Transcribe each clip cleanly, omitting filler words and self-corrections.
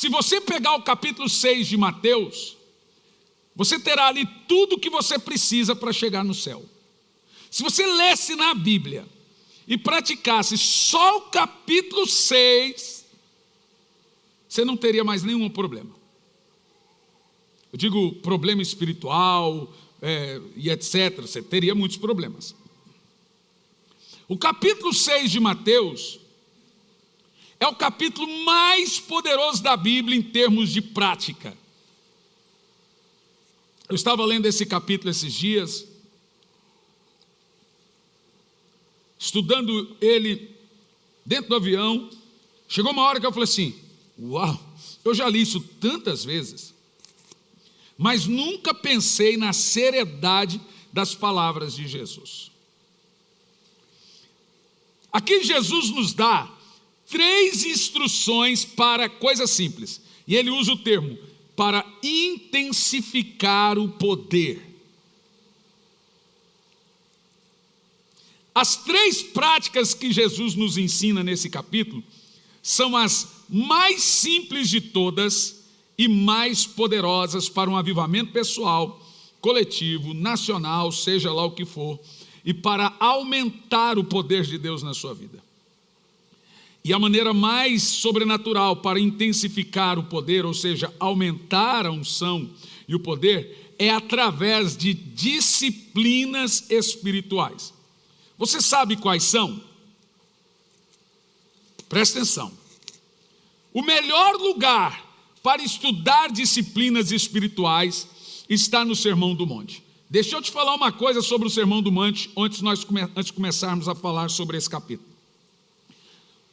Se você pegar o capítulo 6 de Mateus, você terá ali tudo o que você precisa para chegar no céu. Se você lesse na Bíblia e praticasse só o capítulo 6, você não teria mais nenhum problema. Eu digo problema espiritual e etc. Você teria muitos problemas. O capítulo 6 de Mateus é o capítulo mais poderoso da Bíblia em termos de prática. Eu estava lendo esse capítulo esses dias, estudando ele dentro do avião. Chegou uma hora que eu falei assim: uau, eu já li isso tantas vezes, mas nunca pensei na seriedade das palavras de Jesus. Aqui Jesus nos dá 3 instruções para coisas simples, e ele usa o termo para intensificar o poder. As 3 práticas que Jesus nos ensina nesse capítulo são as mais simples de todas e mais poderosas para um avivamento pessoal, coletivo, nacional, seja lá o que for, e para aumentar o poder de Deus na sua vida. E a maneira mais sobrenatural para intensificar o poder, ou seja, aumentar a unção e o poder, é através de disciplinas espirituais. Você sabe quais são? Presta atenção. O melhor lugar para estudar disciplinas espirituais está no Sermão do Monte. Deixa eu te falar uma coisa sobre o Sermão do Monte, antes de começarmos a falar sobre esse capítulo.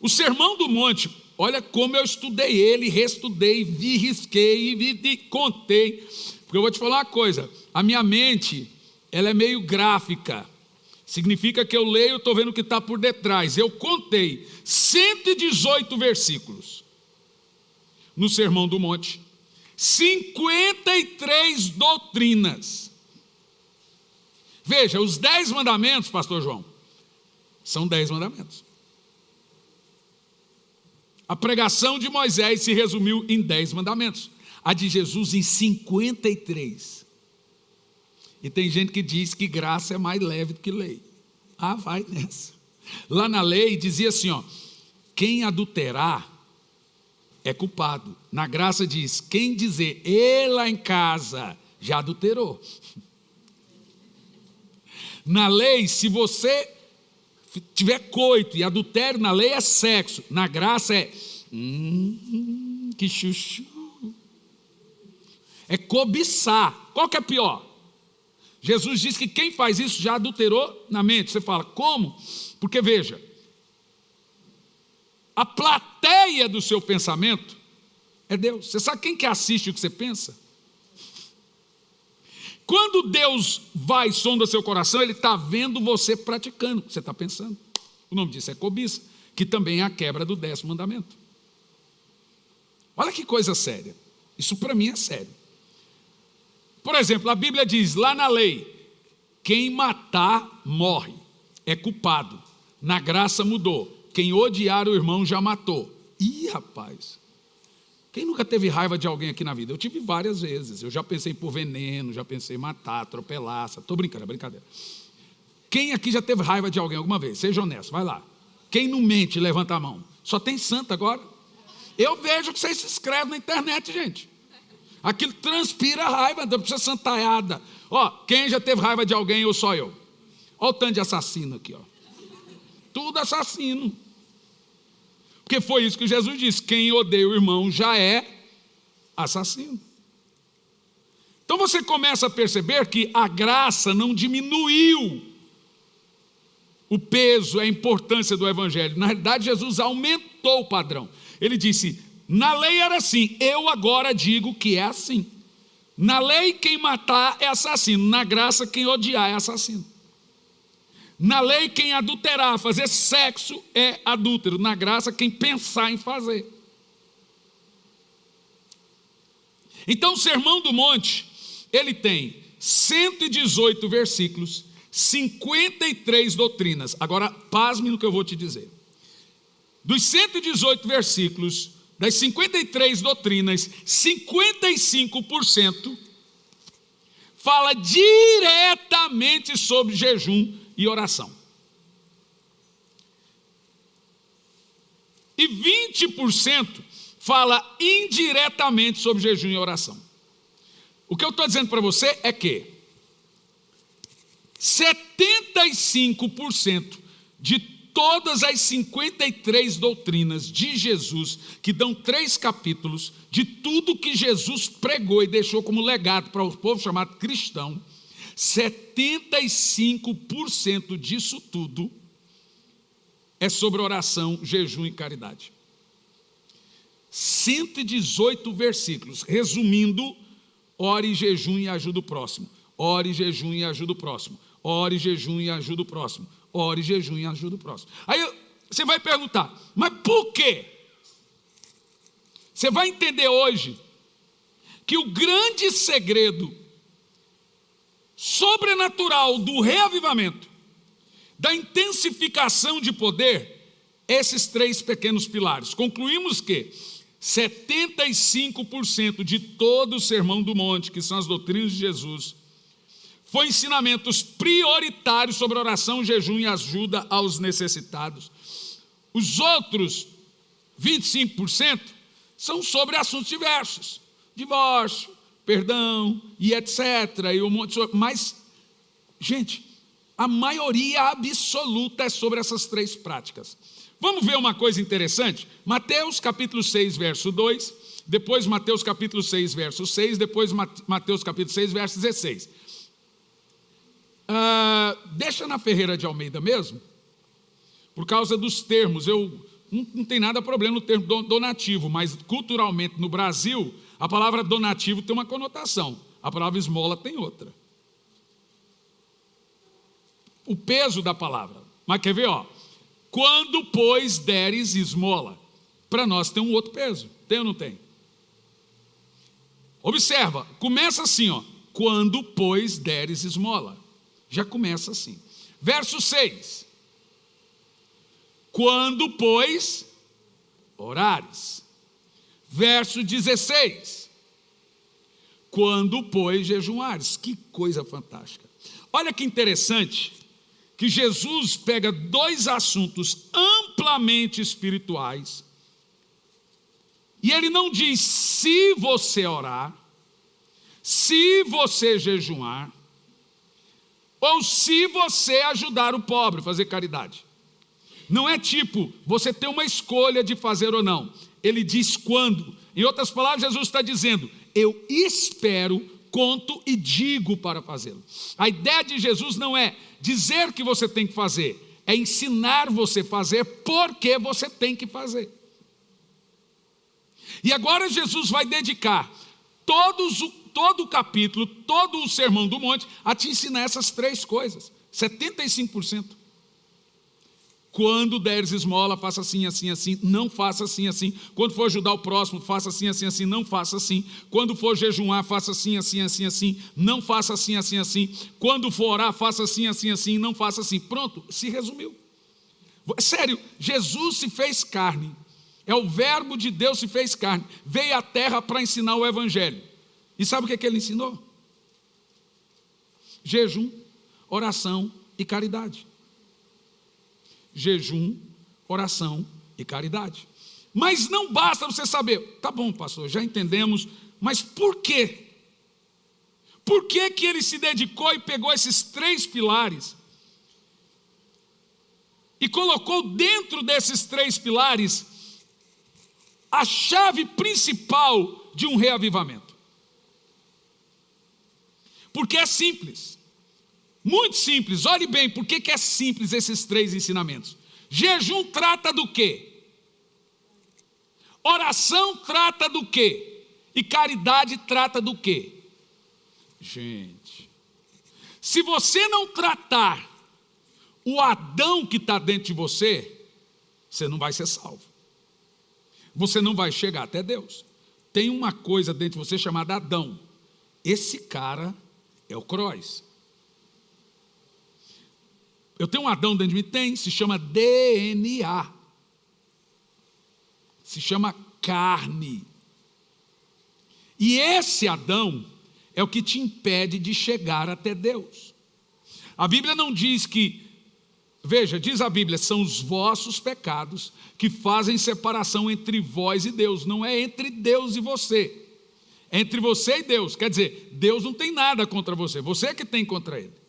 O Sermão do Monte, olha como eu estudei ele, reestudei, vi, risquei e contei. Porque eu vou te falar uma coisa, a minha mente, ela é meio gráfica. Significa que eu leio, estou vendo o que está por detrás. Eu contei 118 versículos no Sermão do Monte, 53 doutrinas. Veja, os 10 mandamentos, pastor João, são 10 mandamentos. A pregação de Moisés se resumiu em 10 mandamentos. A de Jesus em 53. E tem gente que diz que graça é mais leve do que lei. Ah, vai nessa. Lá na lei dizia assim, ó, quem adulterar é culpado. Na graça diz, quem dizer, lá em casa, já adulterou. Na lei, se você tiver coito, e adultério na lei é sexo, na graça é que chuchu, é cobiçar. Qual que é pior? Jesus diz que quem faz isso já adulterou na mente. Você fala, como? Porque veja, a plateia do seu pensamento é Deus. Você sabe quem que assiste o que você pensa? Quando Deus vai e sonda seu coração, Ele está vendo você praticando o que você está pensando. O nome disso é cobiça, que também é a quebra do 10º mandamento. Olha que coisa séria. Isso para mim é sério. Por exemplo, a Bíblia diz lá na lei, quem matar morre, é culpado. Na graça mudou, quem odiar o irmão já matou. Ih, rapaz, quem nunca teve raiva de alguém aqui na vida? Eu tive várias vezes. Eu já pensei por veneno, já pensei em matar, atropelar. Estou brincando, é brincadeira. Quem aqui já teve raiva de alguém alguma vez? Seja honesto, vai lá. Quem não mente, levanta a mão. Só tem santo agora. Eu vejo que vocês se inscrevem na internet, gente. Aquilo transpira raiva, não precisa santaiada. Ó, quem já teve raiva de alguém ou só eu? Olha o tanto de assassino aqui, ó. Tudo assassino. Porque foi isso que Jesus disse, quem odeia o irmão já é assassino. Então você começa a perceber que a graça não diminuiu o peso, a importância do evangelho. Na realidade, Jesus aumentou o padrão. Ele disse, na lei era assim, eu agora digo que é assim. Na lei, quem matar é assassino. Na graça, quem odiar é assassino. Na lei, quem adulterar, fazer sexo é adúltero. Na graça, quem pensar em fazer. Então, o Sermão do Monte, ele tem 118 versículos, 53 doutrinas. Agora, pasme no que eu vou te dizer. Dos 118 versículos, Das 53 doutrinas, 55% fala diretamente sobre jejum e oração. E 20% fala indiretamente sobre jejum e oração. O que eu estou dizendo para você é que 75% de todas as 53 doutrinas de Jesus, que dão 3 capítulos, de tudo que Jesus pregou e deixou como legado para o povo chamado cristão, 75% disso tudo é sobre oração, jejum e caridade. 118 versículos, resumindo: ore, jejum e ajuda o próximo. Ore, jejum e ajuda o próximo. Ore, jejum e ajuda o próximo. Ore, jejum e ajuda o próximo. Aí você vai perguntar, mas por quê? Você vai entender hoje que o grande segredo sobrenatural do reavivamento, da intensificação de poder, esses 3 pequenos pilares. Concluímos que 75% de todo o Sermão do Monte, que são as doutrinas de Jesus, foi ensinamentos prioritários sobre oração, jejum e ajuda aos necessitados. Os outros 25% são sobre assuntos diversos: divórcio, perdão e etc. E um monte de... Mas, gente, a maioria absoluta é sobre essas 3 práticas. Vamos ver uma coisa interessante? Mateus capítulo 6, verso 2, depois Mateus capítulo 6, verso 6, depois Mateus capítulo 6, verso 16. Deixa na Ferreira de Almeida mesmo, por causa dos termos. Não tem nada problema no termo donativo, mas culturalmente no Brasil, a palavra donativo tem uma conotação, a palavra esmola tem outra. O peso da palavra. Mas quer ver, ó? Quando, pois, deres esmola. Para nós tem um outro peso. Tem ou não tem? Observa, começa assim, ó. Quando, pois, deres esmola. Já começa assim. Verso 6. Quando, pois, orares. Verso 16. Quando, pois, jejuares. Que coisa fantástica. Olha que interessante, que Jesus pega 2 assuntos amplamente espirituais, e ele não diz se você orar, se você jejuar, ou se você ajudar o pobre, fazer caridade. Não é tipo, você tem uma escolha de fazer ou não. Ele diz quando. Em outras palavras, Jesus está dizendo: eu espero, conto e digo para fazê-lo. A ideia de Jesus não é dizer que você tem que fazer, é ensinar você a fazer porque você tem que fazer. E agora Jesus vai dedicar todo o capítulo, todo o Sermão do Monte, a te ensinar essas 3 coisas, 75%. Quando deres esmola, faça assim, assim, assim, não faça assim, assim. Quando for ajudar o próximo, faça assim, assim, assim, não faça assim. Quando for jejuar, faça assim, assim, assim, assim, não faça assim, assim, assim. Quando for orar, faça assim, assim, assim, não faça assim. Pronto, se resumiu. Sério, Jesus se fez carne. É o verbo de Deus se fez carne. Veio à terra para ensinar o evangelho. E sabe o que ele ensinou? Jejum, oração e caridade. Jejum, oração e caridade. Mas não basta você saber, tá bom, pastor, já entendemos, mas por quê? Por que que ele se dedicou e pegou esses 3 pilares e colocou dentro desses 3 pilares a chave principal de um reavivamento? Porque é simples. Muito simples. Olhe bem, por que é simples esses 3 ensinamentos? Jejum trata do quê? Oração trata do quê? E caridade trata do quê? Gente, se você não tratar o Adão que está dentro de você, você não vai ser salvo. Você não vai chegar até Deus. Tem uma coisa dentro de você chamada Adão. Esse cara é o Croix. Eu tenho um Adão dentro de mim? Tem, se chama DNA. Se chama carne. E esse Adão é o que te impede de chegar até Deus. A Bíblia não diz que, veja, diz a Bíblia, são os vossos pecados que fazem separação entre vós e Deus. Não é entre Deus e você, é entre você e Deus. Quer dizer, Deus não tem nada contra você, você é que tem contra Ele.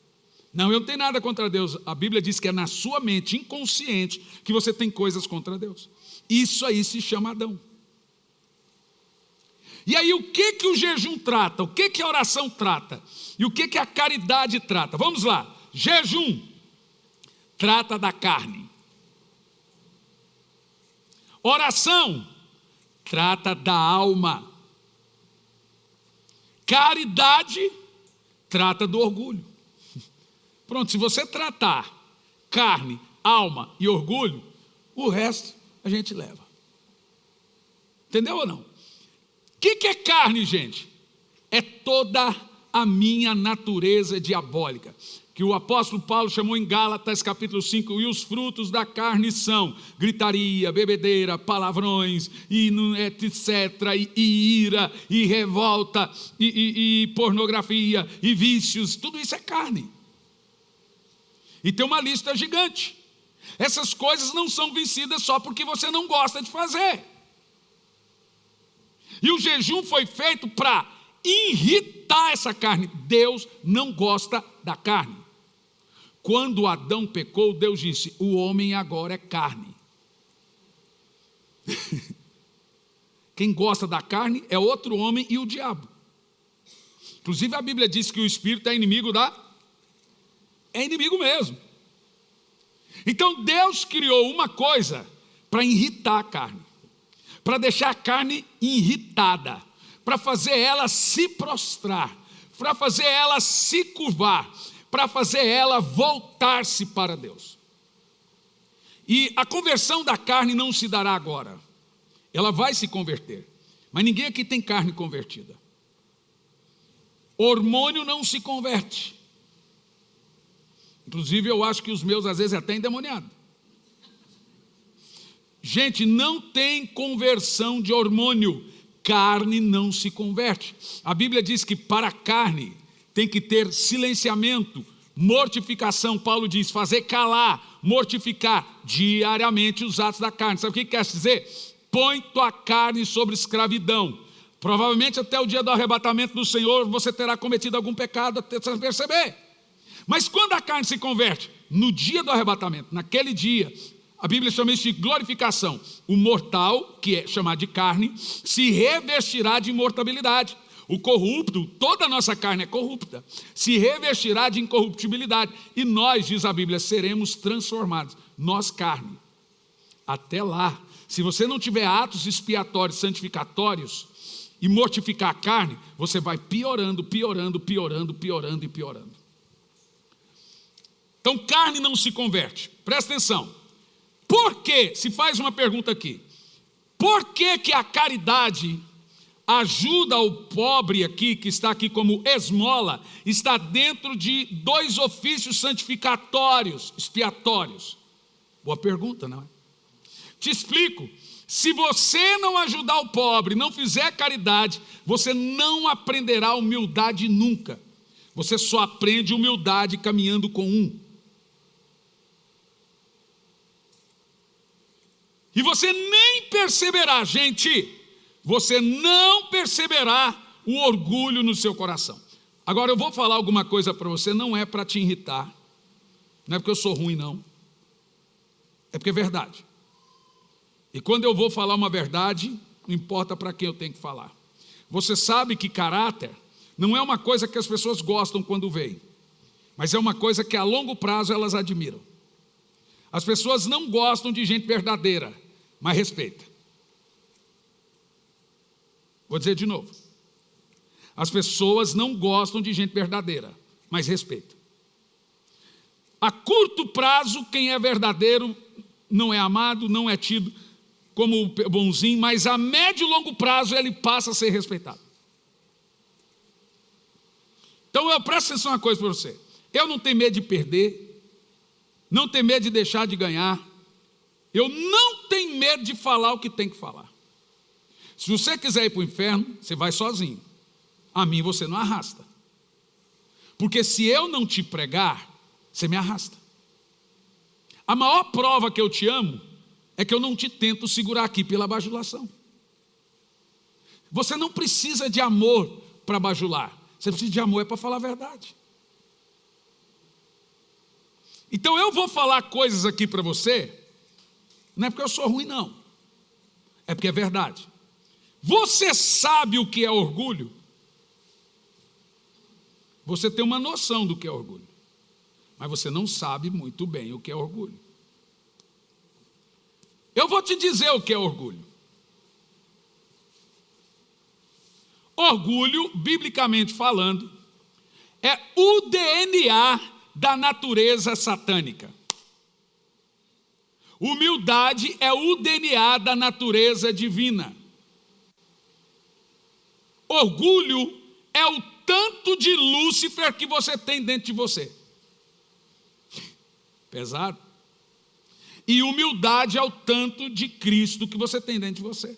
Não, eu não tenho nada contra Deus. A Bíblia diz que é na sua mente inconsciente que você tem coisas contra Deus. Isso aí se chama Adão. E aí o que o jejum trata? O que a oração trata? E o que a caridade trata? Vamos lá. Jejum trata da carne. Oração trata da alma. Caridade trata do orgulho. Pronto, se você tratar carne, alma e orgulho, o resto a gente leva. Entendeu ou não? O que é carne, gente? É toda a minha natureza diabólica, que o apóstolo Paulo chamou em Gálatas capítulo 5, e os frutos da carne são gritaria, bebedeira, palavrões, etc., e ira, e revolta, e pornografia, e vícios, tudo isso é carne. E tem uma lista gigante. Essas coisas não são vencidas só porque você não gosta de fazer. E o jejum foi feito para irritar essa carne. Deus não gosta da carne. Quando Adão pecou, Deus disse: o homem agora é carne. Quem gosta da carne é outro homem e o diabo. Inclusive a Bíblia diz que o espírito é inimigo é inimigo mesmo. Então Deus criou uma coisa para irritar a carne, para deixar a carne irritada, para fazer ela se prostrar, para fazer ela se curvar, para fazer ela voltar-se para Deus. E a conversão da carne não se dará agora, ela vai se converter, mas ninguém aqui tem carne convertida. Hormônio não se converte. Inclusive eu acho que os meus às vezes é até endemoniado. Gente, não tem conversão de hormônio. Carne não se converte. A Bíblia diz que para a carne tem que ter silenciamento, mortificação. Paulo diz, fazer calar, mortificar diariamente os atos da carne. Sabe o que quer dizer? Põe tua carne sobre escravidão. Provavelmente até o dia do arrebatamento do Senhor você terá cometido algum pecado até você perceber. Mas quando a carne se converte? No dia do arrebatamento, naquele dia, a Bíblia chama isso de glorificação. O mortal, que é chamado de carne, se revestirá de imortabilidade. O corrupto, toda a nossa carne é corrupta, se revestirá de incorruptibilidade. E nós, diz a Bíblia, seremos transformados. Nós, carne. Até lá, se você não tiver atos expiatórios, santificatórios, e mortificar a carne, você vai piorando, piorando, piorando, piorando e piorando. Então, carne não se converte. Presta atenção. Por que, se faz uma pergunta aqui, por que a caridade ajuda o pobre aqui, que está aqui como esmola, está dentro de dois ofícios santificatórios, expiatórios? Boa pergunta, não é? Te explico. Se você não ajudar o pobre, não fizer caridade, você não aprenderá humildade nunca. Você só aprende humildade caminhando com um. E você nem perceberá, gente, você não perceberá o orgulho no seu coração. Agora eu vou falar alguma coisa para você, não é para te irritar, não é porque eu sou ruim não, é porque é verdade. E quando eu vou falar uma verdade, não importa para quem eu tenho que falar. Você sabe que caráter não é uma coisa que as pessoas gostam quando veem, mas é uma coisa que a longo prazo elas admiram. As pessoas não gostam de gente verdadeira, mas respeita. Vou dizer de novo. As pessoas não gostam de gente verdadeira, mas respeita. A curto prazo, quem é verdadeiro não é amado, não é tido como bonzinho, mas a médio e longo prazo ele passa a ser respeitado. Então eu presto atenção uma coisa para você. Eu não tenho medo de perder, não tenho medo de deixar de ganhar, eu não tenho medo de falar o que tem que falar. Se você quiser ir para o inferno, você vai sozinho. A mim você não arrasta. Porque se eu não te pregar, você me arrasta. A maior prova que eu te amo é que eu não te tento segurar aqui pela bajulação. Você não precisa de amor para bajular. Você precisa de amor para falar a verdade. Então eu vou falar coisas aqui para você, não é porque eu sou ruim não, é porque é verdade. Você sabe o que é orgulho? Você tem uma noção do que é orgulho, mas você não sabe muito bem o que é orgulho. Eu vou te dizer o que é orgulho. Orgulho, biblicamente falando, é o DNA da natureza satânica. Humildade é o DNA da natureza divina. Orgulho é o tanto de Lúcifer que você tem dentro de você. Pesado. E humildade é o tanto de Cristo que você tem dentro de você.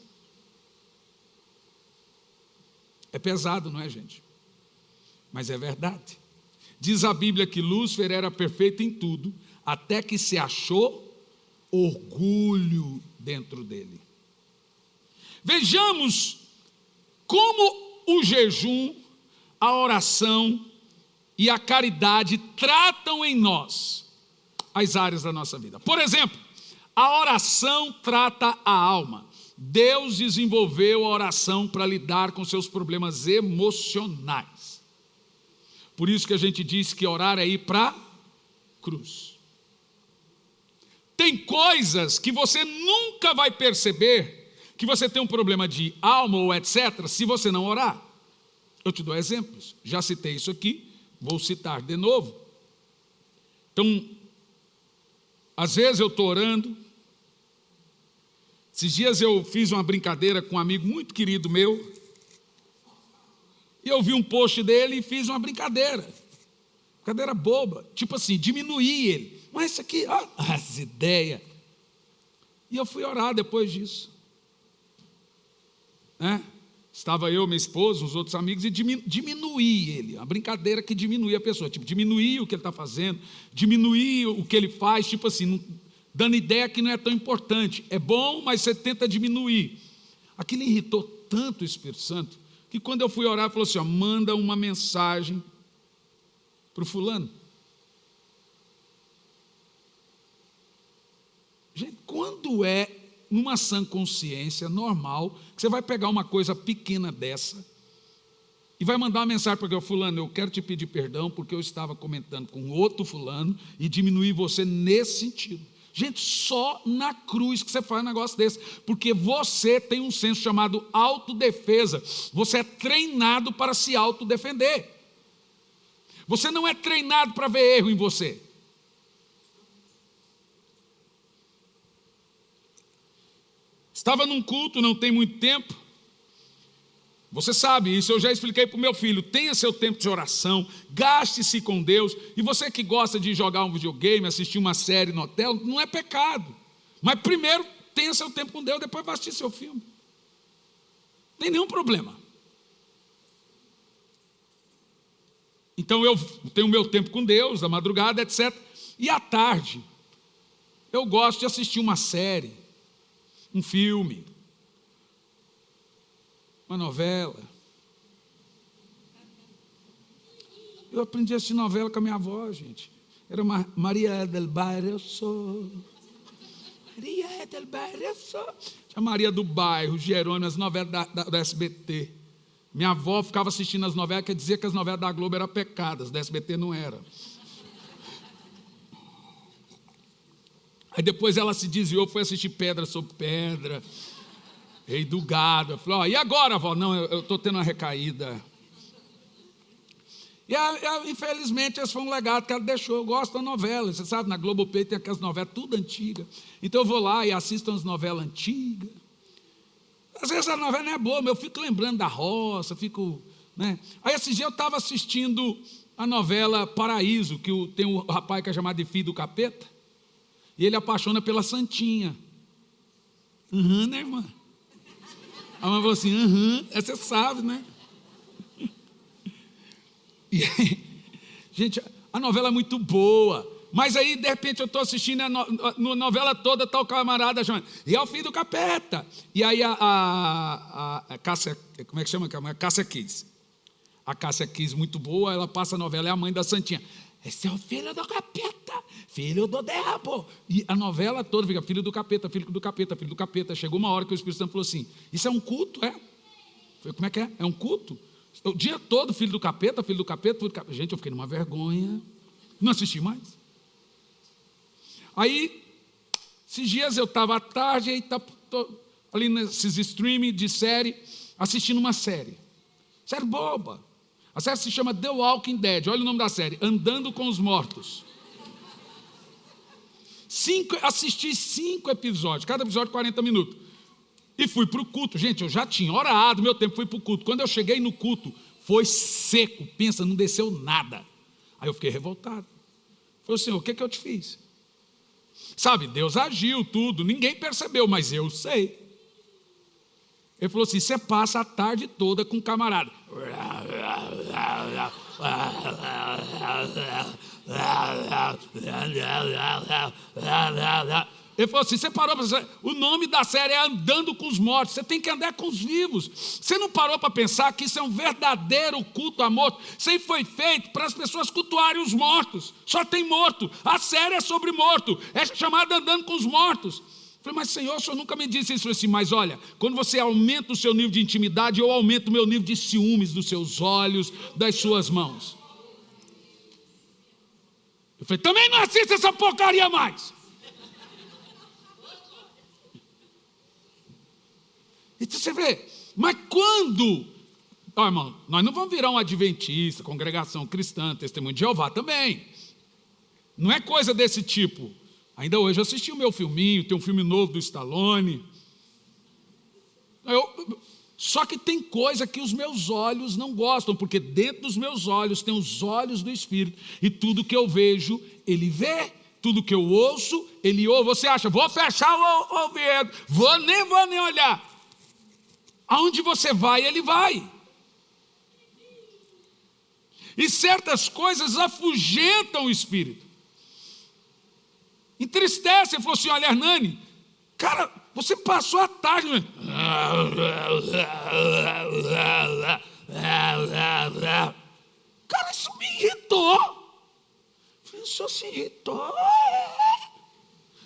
É pesado, não é, gente? Mas é verdade. Diz a Bíblia que Lúcifer era perfeito em tudo, até que se achou orgulho dentro dele. Vejamos como o jejum, a oração e a caridade tratam em nós as áreas da nossa vida. Por exemplo, a oração trata a alma. Deus desenvolveu a oração para lidar com seus problemas emocionais. Por isso que a gente diz que orar é ir para a cruz. Tem coisas que você nunca vai perceber que você tem um problema de alma ou etc. se você não orar. Eu te dou exemplos. Já citei isso aqui, vou citar de novo. Então, às vezes eu estou orando. Esses dias eu fiz uma brincadeira com um amigo muito querido meu. E eu vi um post dele e fiz uma brincadeira. Brincadeira boba. Tipo assim, diminuí ele. Mas isso aqui, ó, as ideias. E eu fui orar depois disso. Estava eu, minha esposa, uns outros amigos, e diminuí ele. Uma brincadeira que diminui a pessoa. Tipo, diminuir o que ele está fazendo, diminuir o que ele faz, tipo assim, dando ideia que não é tão importante. É bom, mas você tenta diminuir. Aquilo irritou tanto o Espírito Santo, que quando eu fui orar, ele falou assim, ó, manda uma mensagem para o fulano. Gente, quando é numa sã consciência normal, que você vai pegar uma coisa pequena dessa e vai mandar uma mensagem para o fulano, eu quero te pedir perdão porque eu estava comentando com outro fulano e diminuir você nesse sentido. Gente, só na cruz que você faz um negócio desse, porque você tem um senso chamado autodefesa, você é treinado para se autodefender. Você não é treinado para ver erro em você. Estava num culto, não tem muito tempo. Você sabe, isso eu já expliquei para o meu filho. Tenha seu tempo de oração, gaste-se com Deus. E você que gosta de jogar um videogame, assistir uma série no hotel, não é pecado. Mas primeiro tenha seu tempo com Deus, depois vai assistir seu filme. Não tem nenhum problema. Então eu tenho o meu tempo com Deus, da madrugada, etc. E à tarde, eu gosto de assistir uma série, um filme, uma novela. Eu aprendi a assistir novela com a minha avó, gente. Era Maria del Bairro, Maria del Bairro. Tinha Maria do Bairro, Jerônimo, as novelas da SBT. Minha avó ficava assistindo as novelas, que dizia que as novelas da Globo eram pecadas, da SBT não era. Aí depois ela se desviou, foi assistir Pedra sobre Pedra, Rei do Gado. Eu falei, ó, e agora, avó? Não, eu estou tendo uma recaída. E infelizmente esse foi um legado que ela deixou. Eu gosto da novela, você sabe, na Globoplay tem aquelas novelas tudo antigas. Então eu vou lá e assisto umas novelas antigas. Às vezes a novela não é boa, mas eu fico lembrando da roça, né? Aí esse dia eu estava assistindo a novela Paraíso, que tem um rapaz que é chamado de Filho do Capeta. E ele apaixona pela Santinha. Né, irmã? A mãe falou assim, você sabe, né? E aí, gente, a novela é muito boa. Mas aí, de repente, eu estou assistindo a novela toda, está o camarada chamando, e é o filho do capeta. E aí a Cássia, como é que chama? A Cássia Kiss. A Cássia Kiss, muito boa, ela passa a novela, é a mãe da Santinha. Esse é o filho do capeta, filho do diabo. E a novela toda fica, filho do capeta, filho do capeta, filho do capeta. Chegou uma hora que o Espírito Santo falou assim, isso é um culto, é? Eu falei, como é que é? É um culto? O dia todo, filho do capeta, filho do capeta, filho do capeta. Gente, eu fiquei numa vergonha, não assisti mais. Aí, esses dias eu estava à tarde, aí ali nesses streaming de série, assistindo uma série boba. A série se chama The Walking Dead, olha o nome da série, Andando com os Mortos. Assisti 5 episódios, cada episódio 40 minutos. E fui para o culto. Gente, eu já tinha orado, meu tempo, fui para o culto. Quando eu cheguei no culto, foi seco, pensa, não desceu nada. Aí eu fiquei revoltado. Falei, Senhor, o que eu te fiz? Sabe, Deus agiu tudo, ninguém percebeu, mas eu sei. Ele falou assim, você passa a tarde toda com um camarada. Ele falou assim, você parou para pensar, o nome da série é Andando com os Mortos, você tem que andar com os vivos. Você não parou para pensar que isso é um verdadeiro culto a morto? Isso aí foi feito para as pessoas cultuarem os mortos, só tem morto, a série é sobre morto, é chamada Andando com os Mortos. Eu falei, mas Senhor, o Senhor nunca me disse isso. Eu falei assim, mas olha, quando você aumenta o seu nível de intimidade, eu aumento o meu nível de ciúmes dos seus olhos, das suas mãos. Eu falei, também não assista essa porcaria mais. Então você vê, mas quando... irmão, nós não vamos virar um adventista, congregação cristã, testemunho de Jeová também. Não é coisa desse tipo. Ainda hoje eu assisti o meu filminho, tem um filme novo do Stallone. Só que tem coisa que os meus olhos não gostam, porque dentro dos meus olhos tem os olhos do Espírito, e tudo que eu vejo, ele vê, tudo que eu ouço, ele ouve. Você acha, vou fechar o ouvido, nem vou nem olhar. Aonde você vai, ele vai. E certas coisas afugentam o Espírito. Entristece. Ele falou assim, olha, Hernani, cara, você passou a tarde... Cara, isso me irritou. Eu falei, o senhor se irritou?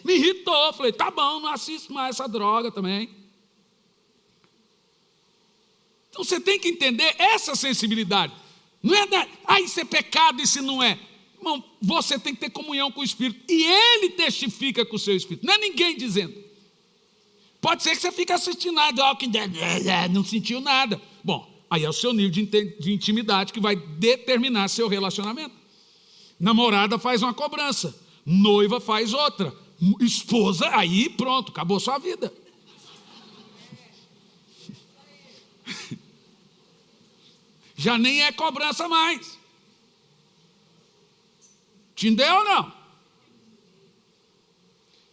Me irritou. Eu falei, tá bom, não assisto mais essa droga também. Então você tem que entender essa sensibilidade. Não é isso é pecado, isso não é. Irmão, você tem que ter comunhão com o Espírito. E Ele testifica com o seu Espírito. Não é ninguém dizendo. Pode ser que você fique assistindo nada, não sentiu nada. Bom, aí é o seu nível de intimidade que vai determinar seu relacionamento. Namorada faz uma cobrança. Noiva faz outra. Esposa, aí pronto, acabou sua vida. Já nem é cobrança mais. Entendeu ou não?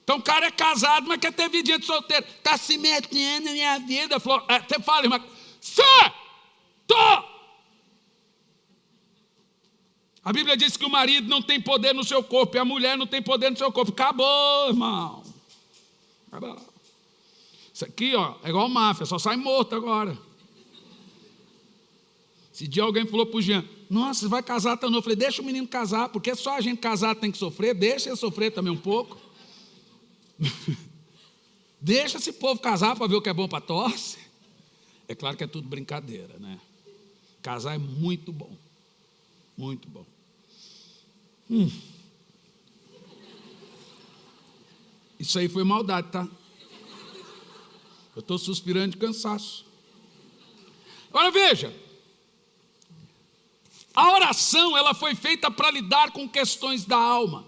Então o cara é casado, mas quer ter vidinha de solteiro. Está se metendo na minha vida. Você fala, irmão, a Bíblia diz que o marido não tem poder no seu corpo e a mulher não tem poder no seu corpo. Acabou, irmão. Acabou. Isso aqui, é igual máfia, só sai morto agora. Esse dia alguém falou para o Jean, nossa, você vai casar tão novo. Eu falei, deixa o menino casar, porque só a gente casar tem que sofrer, deixa ele sofrer também um pouco. Deixa esse povo casar para ver o que é bom para tosse. É claro que é tudo brincadeira, né? Casar é muito bom. Muito bom. Isso aí foi maldade, tá? Eu estou suspirando de cansaço. Agora veja. A oração, ela foi feita para lidar com questões da alma.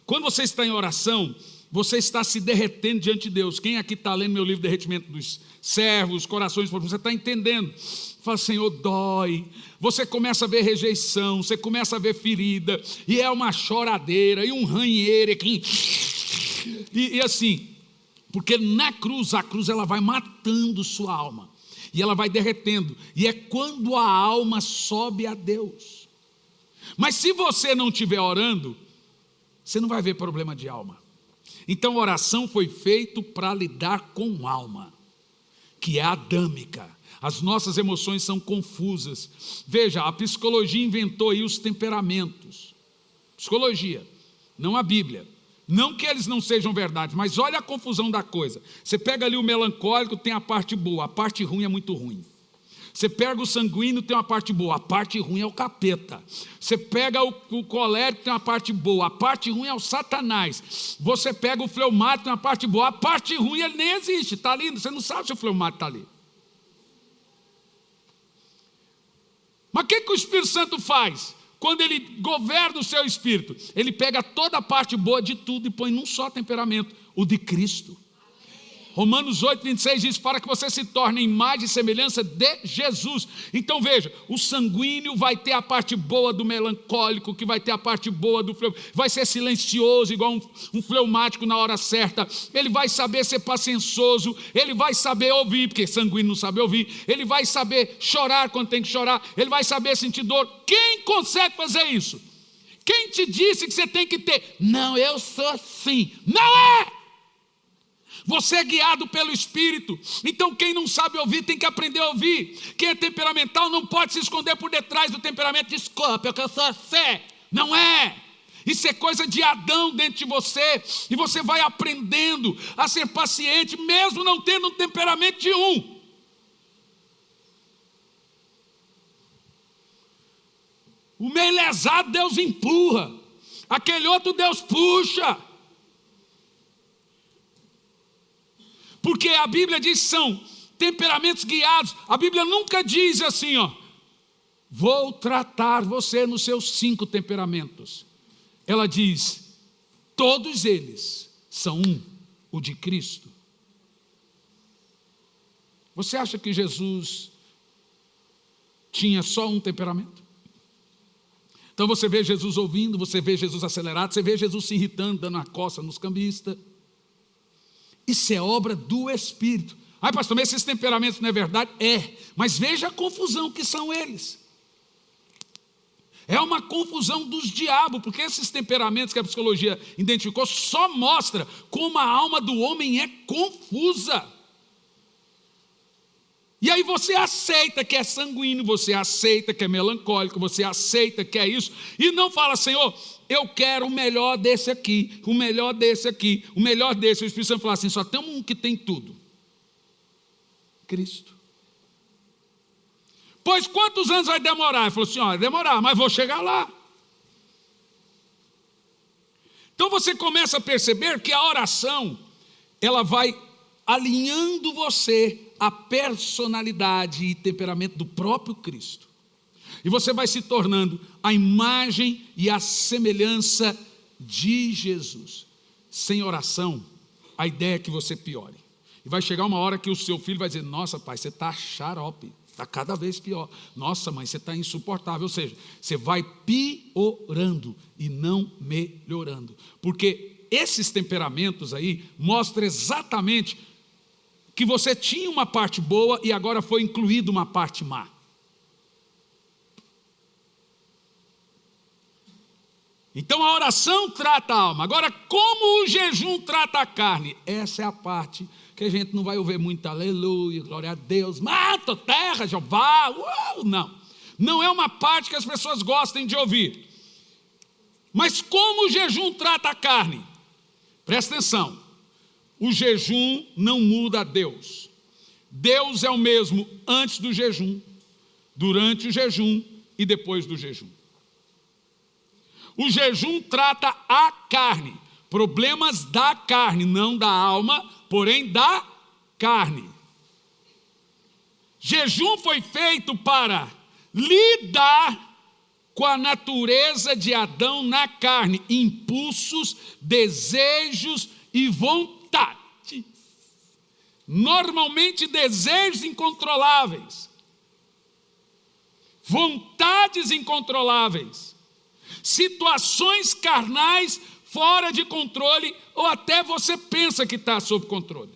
Quando você está em oração, você está se derretendo diante de Deus. Quem aqui está lendo meu livro Derretimento dos Servos, Corações Profundos, você está entendendo. Fala, Senhor, dói. Você começa a ver rejeição, você começa a ver ferida, e é uma choradeira, e um ranheiro aqui. E assim, porque na cruz, a cruz ela vai matando sua alma. e ela vai derretendo, e é quando a alma sobe a Deus. Mas se você não estiver orando, você não vai ver problema de alma. Então a oração foi feita para lidar com alma, que é adâmica. As nossas emoções são confusas. Veja, a psicologia inventou aí os temperamentos. Psicologia, não a Bíblia. Não que eles não sejam verdade, mas olha a confusão da coisa. Você pega ali o melancólico, tem a parte boa, a parte ruim é muito ruim. Você pega o sanguíneo, tem uma parte boa, a parte ruim é o capeta. Você pega o colérico, tem uma parte boa, a parte ruim é o Satanás. Você pega o fleumático, tem uma parte boa, a parte ruim ele nem existe, está ali, você não sabe se o fleumático está ali. Mas o que o Espírito Santo faz? Quando ele governa o seu espírito, ele pega toda a parte boa de tudo e põe num só temperamento, o de Cristo. Romanos 8:26 diz, para que você se torne imagem e semelhança de Jesus. Então veja, o sanguíneo vai ter a parte boa do melancólico, que vai ter a parte boa do fleumático, vai ser silencioso, igual um fleumático na hora certa, ele vai saber ser paciencioso, ele vai saber ouvir, porque sanguíneo não sabe ouvir, ele vai saber chorar quando tem que chorar, ele vai saber sentir dor. Quem consegue fazer isso? Quem te disse que você tem que ter? Não, eu sou assim. Não é! Você é guiado pelo Espírito. Então quem não sabe ouvir tem que aprender a ouvir. Quem é temperamental não pode se esconder por detrás do temperamento. Desculpa, eu sou assim. Não é. Isso é coisa de Adão dentro de você. E você vai aprendendo a ser paciente, mesmo não tendo um temperamento de um. O meio lesado Deus empurra. Aquele outro Deus puxa. Porque a Bíblia diz que são temperamentos guiados. A Bíblia nunca diz assim, vou tratar você nos seus 5 temperamentos. Ela diz, todos eles são um, o de Cristo. Você acha que Jesus tinha só um temperamento? Então você vê Jesus ouvindo, você vê Jesus acelerado, você vê Jesus se irritando, dando a coça nos cambistas. Isso é obra do Espírito. Ai, pastor, mas esses temperamentos não é verdade? É, mas veja a confusão que são eles. É uma confusão dos diabos, porque esses temperamentos que a psicologia identificou só mostra como a alma do homem é confusa. E aí você aceita que é sanguíneo, você aceita que é melancólico, você aceita que é isso, e não fala, Senhor, eu quero o melhor desse aqui, o melhor desse aqui, o melhor desse. O Espírito Santo fala assim, só tem um que tem tudo. Cristo. Pois quantos anos vai demorar? Ele falou assim, vai demorar, mas vou chegar lá. Então você começa a perceber que a oração, ela vai alinhando você à personalidade e temperamento do próprio Cristo. E você vai se tornando a imagem e a semelhança de Jesus. Sem oração, a ideia é que você piore. E vai chegar uma hora que o seu filho vai dizer, nossa pai, você está xarope, está cada vez pior. Nossa mãe, você está insuportável. Ou seja, você vai piorando e não melhorando. Porque esses temperamentos aí mostram exatamente que você tinha uma parte boa e agora foi incluída uma parte má. Então a oração trata a alma. Agora, como o jejum trata a carne? Essa é a parte que a gente não vai ouvir muito, aleluia, glória a Deus, mata, terra, Jeová, não. Não é uma parte que as pessoas gostem de ouvir. Mas como o jejum trata a carne? Presta atenção, o jejum não muda a Deus. Deus é o mesmo antes do jejum, durante o jejum e depois do jejum. O jejum trata a carne, problemas da carne, não da alma, porém da carne. Jejum foi feito para lidar com a natureza de Adão na carne, impulsos, desejos e vontades. Normalmente desejos incontroláveis, vontades incontroláveis, situações carnais fora de controle, ou até você pensa que está sob controle.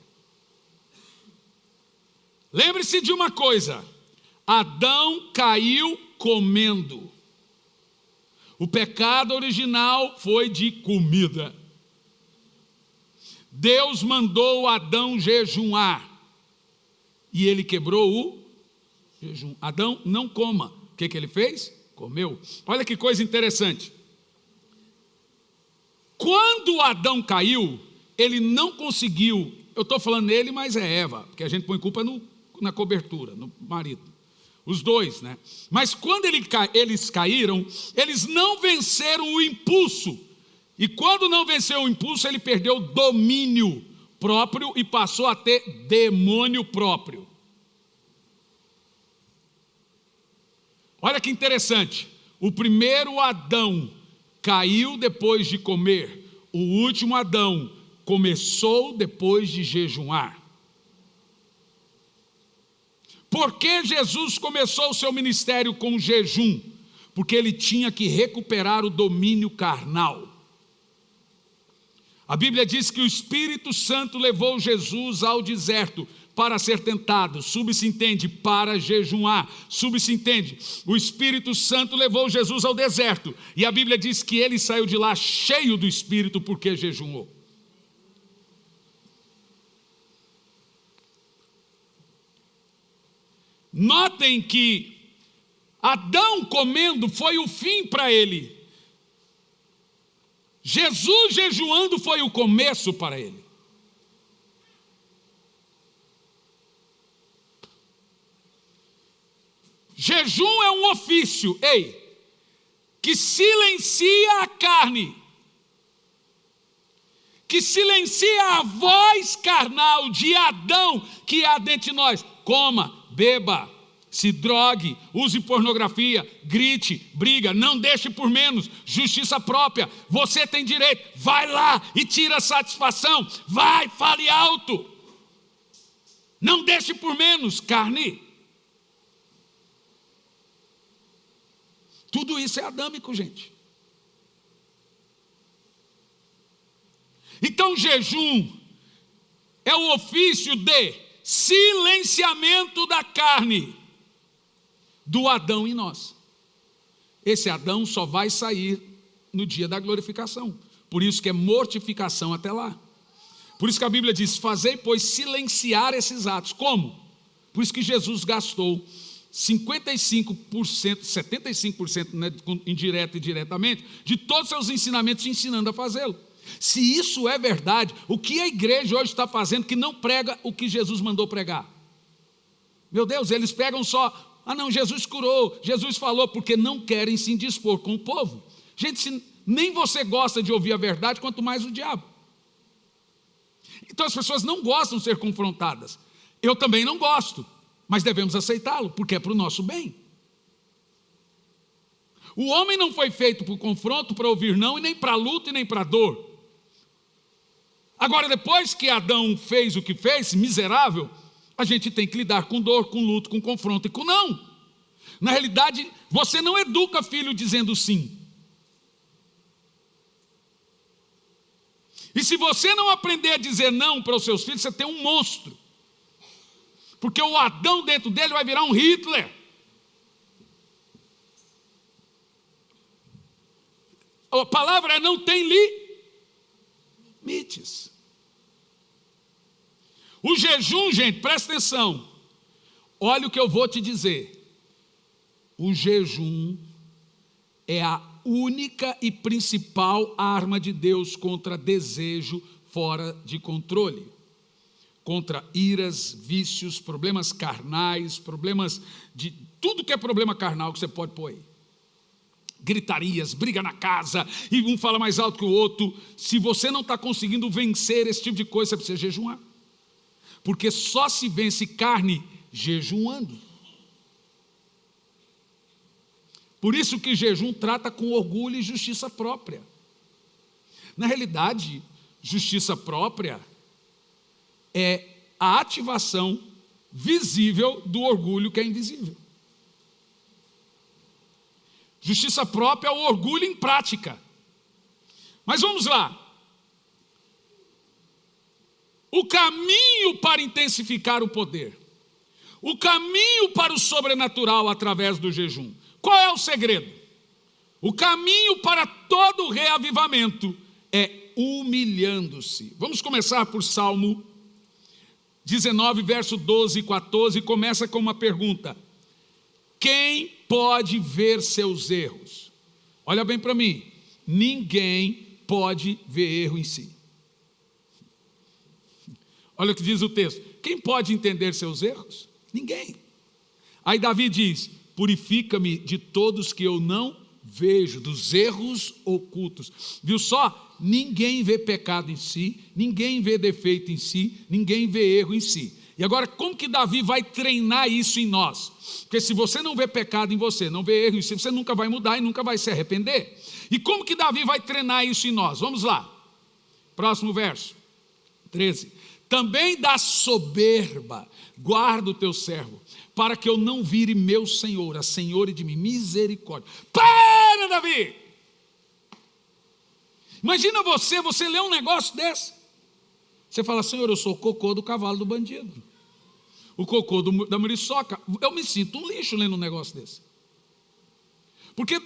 Lembre-se de uma coisa: Adão caiu comendo. O pecado original foi de comida. Deus mandou Adão jejuar e ele quebrou o jejum. Adão, não coma. O que ele fez? Comeu. Olha que coisa interessante. Quando Adão caiu, ele não conseguiu, eu estou falando nele, mas é Eva, porque a gente põe culpa na cobertura, no marido. Os dois, né? Mas quando eles caíram, eles não venceram o impulso. E quando não venceu o impulso, ele perdeu o domínio próprio e passou a ter demônio próprio. Olha que interessante. O primeiro Adão caiu depois de comer. O último Adão começou depois de jejuar. Por que Jesus começou o seu ministério com jejum? Porque ele tinha que recuperar o domínio carnal. A Bíblia diz que o Espírito Santo levou Jesus ao deserto para ser tentado, subsentende, para jejuar, subsentende. O Espírito Santo levou Jesus ao deserto, e a Bíblia diz que ele saiu de lá cheio do Espírito porque jejuou. Notem que Adão comendo foi o fim para ele. Jesus jejuando foi o começo para ele. Jejum é um ofício, que silencia a carne, que silencia a voz carnal de Adão que há dentro de nós. Coma, beba, se drogue, use pornografia, grite, briga, não deixe por menos, justiça própria, você tem direito, vai lá e tira satisfação, vai, fale alto, não deixe por menos, carne. Tudo isso é adâmico, gente. Então, jejum é o ofício de silenciamento da carne do Adão em nós. Esse Adão só vai sair no dia da glorificação. Por isso que é mortificação até lá. Por isso que a Bíblia diz: fazei, pois, silenciar esses atos. Como? Por isso que Jesus gastou 55%, 75%, né, indireto e diretamente, de todos os seus ensinamentos ensinando a fazê-lo. Se isso é verdade, o que a igreja hoje está fazendo que não prega o que Jesus mandou pregar? Meu Deus, eles pegam só, não, Jesus curou, Jesus falou, porque não querem se indispor com o povo. Gente, se nem você gosta de ouvir a verdade, quanto mais o diabo. Então as pessoas não gostam de ser confrontadas. Eu também não gosto, mas devemos aceitá-lo, porque é para o nosso bem. O homem não foi feito para o confronto, para ouvir não, e nem para a luta, e nem para a dor. Agora, depois que Adão fez o que fez, miserável, a gente tem que lidar com dor, com luto, com confronto e com não. Na realidade, você não educa filho dizendo sim. E se você não aprender a dizer não para os seus filhos, você tem um monstro. Porque o Adão dentro dele vai virar um Hitler. A palavra é: não tem limites. O jejum, gente, presta atenção. Olha o que eu vou te dizer. O jejum é a única e principal arma de Deus contra desejo fora de controle. Contra iras, vícios, problemas carnais, problemas de tudo que é problema carnal que você pode pôr aí. Gritarias, briga na casa, e um fala mais alto que o outro. Se você não está conseguindo vencer esse tipo de coisa, você precisa jejuar. Porque só se vence carne jejuando. Por isso que jejum trata com orgulho e justiça própria. Na realidade, justiça própria é a ativação visível do orgulho que é invisível. Justiça própria é o orgulho em prática. Mas vamos lá. O caminho para intensificar o poder, O caminho para o sobrenatural através do jejum. Qual é o segredo? O caminho para todo reavivamento é humilhando-se. Vamos começar por Salmo 19, verso 12 e 14, começa com uma pergunta: quem pode ver seus erros? Olha bem para mim, ninguém pode ver erro em si. Olha o que diz o texto: quem pode entender seus erros? Ninguém. Aí Davi diz: purifica-me de todos que eu não vejo, dos erros ocultos. Viu só? Ninguém vê pecado em si, ninguém vê defeito em si, ninguém vê erro em si. E agora, como que Davi vai treinar isso em nós? Porque se você não vê pecado em você, não vê erro em si, você nunca vai mudar e nunca vai se arrepender. E como que Davi vai treinar isso em nós? Vamos lá. Próximo verso, 13. Também da soberba guarda o teu servo, para que eu não vire meu senhor, a senhora de mim, misericórdia. Para, Davi! Imagina você lê um negócio desse. Você fala: Senhor, eu sou o cocô do cavalo do bandido, o cocô da muriçoca. Eu me sinto um lixo lendo um negócio desse. Porque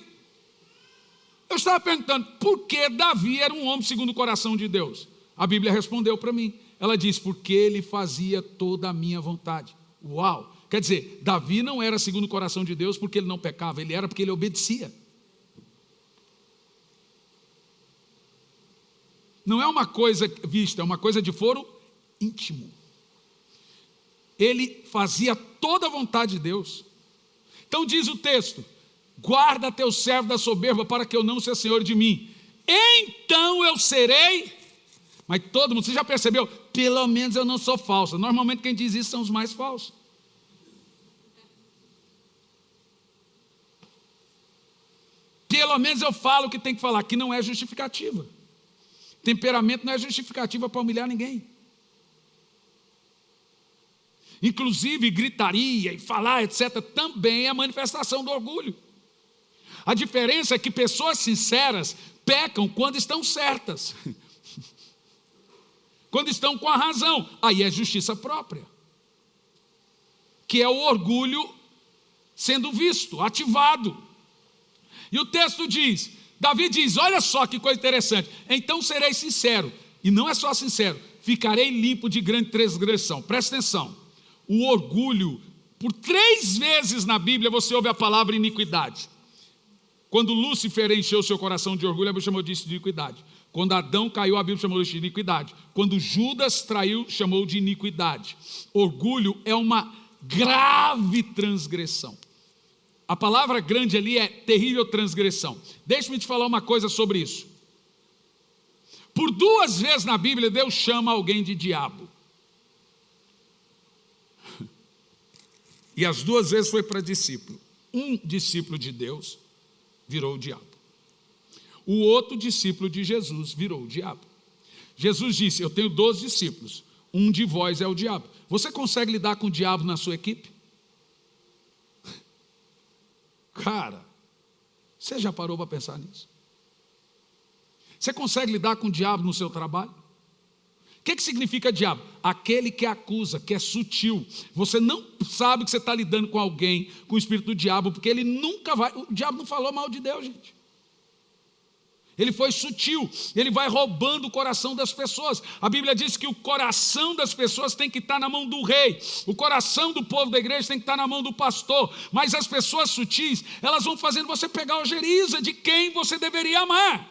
eu estava perguntando, por que Davi era um homem segundo o coração de Deus? A Bíblia respondeu para mim. Ela diz: porque ele fazia toda a minha vontade. Uau! Quer dizer, Davi não era segundo o coração de Deus porque ele não pecava, ele era porque ele obedecia. Não é uma coisa vista, é uma coisa de foro íntimo. Ele fazia toda a vontade de Deus. Então diz o texto: guarda teu servo da soberba, para que eu não seja senhor de mim. Então eu serei. Mas todo mundo, você já percebeu? Pelo menos eu não sou falsa. Normalmente quem diz isso são os mais falsos. Pelo menos eu falo o que tem que falar, que não é justificativa. Temperamento não é justificativa para humilhar ninguém. Inclusive gritaria e falar, etc., também é manifestação do orgulho. A diferença é que pessoas sinceras pecam quando estão certas. Quando estão com a razão, aí é justiça própria. Que é o orgulho sendo visto, ativado. E o texto diz, Davi diz, olha só que coisa interessante: então serei sincero, e não é só sincero, ficarei limpo de grande transgressão. Presta atenção, o orgulho, por 3 vezes na Bíblia você ouve a palavra iniquidade. Quando Lúcifer encheu seu coração de orgulho, a Bíblia chamou disso de iniquidade. Quando Adão caiu, a Bíblia chamou disso de iniquidade. Quando Judas traiu, chamou de iniquidade. Orgulho é uma grave transgressão. A palavra grande ali é terrível transgressão. Deixe-me te falar uma coisa sobre isso. Por 2 vezes na Bíblia, Deus chama alguém de diabo. E as 2 vezes foi para discípulo. Um discípulo de Deus virou o diabo. O outro discípulo de Jesus virou o diabo. Jesus disse: eu tenho 12 discípulos, um de vós é o diabo. Você consegue lidar com o diabo na sua equipe? Cara, você já parou para pensar nisso? Você consegue lidar com o diabo no seu trabalho? O que significa diabo? Aquele que acusa, que é sutil. Você não sabe que você está lidando com alguém, com o espírito do diabo, porque ele nunca vai. O diabo não falou mal de Deus, gente. Ele foi sutil, ele vai roubando o coração das pessoas. A Bíblia diz que o coração das pessoas tem que estar na mão do rei, o coração do povo da igreja tem que estar na mão do pastor. Mas as pessoas sutis, elas vão fazendo você pegar a ojeriza de quem você deveria amar.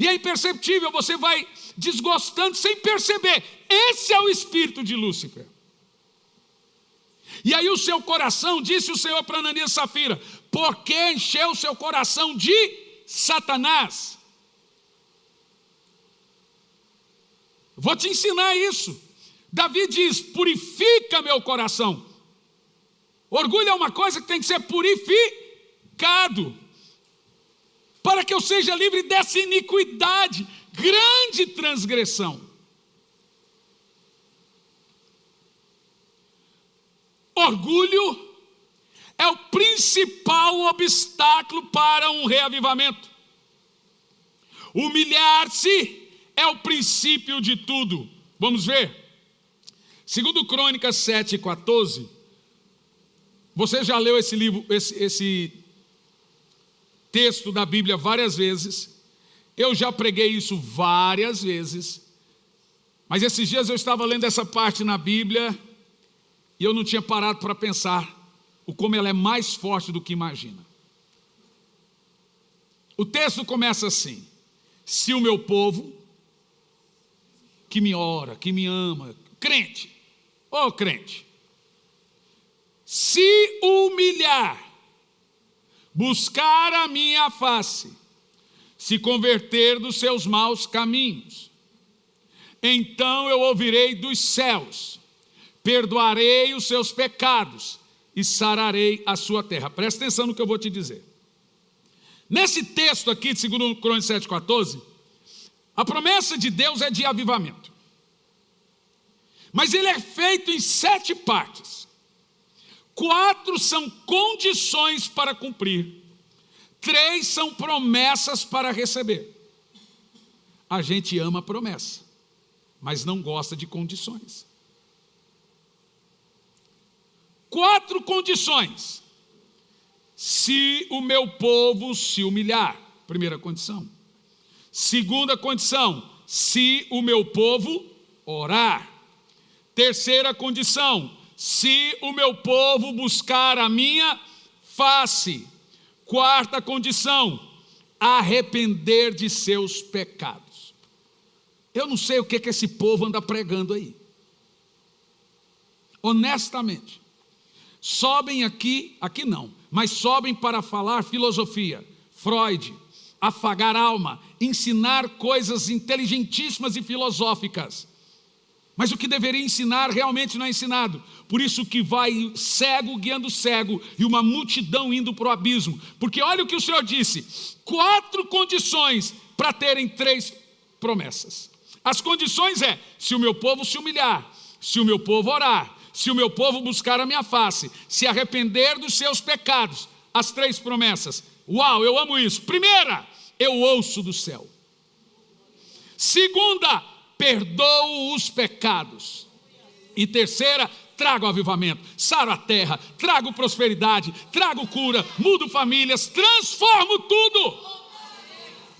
E é imperceptível, você vai desgostando sem perceber. Esse é o espírito de Lúcifer. E aí o seu coração, disse o Senhor para Ananias e Safira, porque encheu o seu coração de Satanás. Vou te ensinar isso. Davi diz: purifica meu coração. Orgulho é uma coisa que tem que ser purificado, para que eu seja livre dessa iniquidade, grande transgressão. Orgulho é o principal obstáculo para um reavivamento. Humilhar-se é o princípio de tudo. Vamos ver? Segundo Crônicas 7:14, Você já leu esse livro, esse texto da Bíblia várias vezes. Eu já preguei isso várias vezes. Mas esses dias eu estava lendo essa parte na Bíblia e eu não tinha parado para pensar o como ela é mais forte do que imagina. O texto começa assim: se o meu povo, que me ora, que me ama, crente, ô crente, se humilhar, buscar a minha face, se converter dos seus maus caminhos, então eu ouvirei dos céus, perdoarei os seus pecados e sararei a sua terra. Presta atenção no que eu vou te dizer. Nesse texto aqui de 2 Crônicas 7,14, a promessa de Deus é de avivamento. Mas ele é feito em 7 partes. 4 são condições para cumprir. 3 são promessas para receber. A gente ama a promessa, mas não gosta de condições. 4 condições. Se o meu povo se humilhar, primeira condição. Segunda condição, se o meu povo orar. Terceira condição, se o meu povo buscar a minha face. Quarta condição, arrepender de seus pecados. Eu não sei o que esse povo anda pregando aí. Honestamente. Sobem aqui não, mas sobem para falar filosofia, Freud, afagar alma, ensinar coisas inteligentíssimas e filosóficas. Mas o que deveria ensinar realmente não é ensinado. Por isso que vai cego guiando cego e uma multidão indo para o abismo. Porque olha o que o Senhor disse: 4 condições para terem 3 promessas. As condições é: se o meu povo se humilhar, se o meu povo orar, se o meu povo buscar a minha face, se arrepender dos seus pecados. As 3 promessas. Uau, eu amo isso. Primeira, eu ouço do céu. Segunda, perdoo os pecados. E terceira, trago avivamento, saro a terra, trago prosperidade, trago cura, mudo famílias, transformo tudo.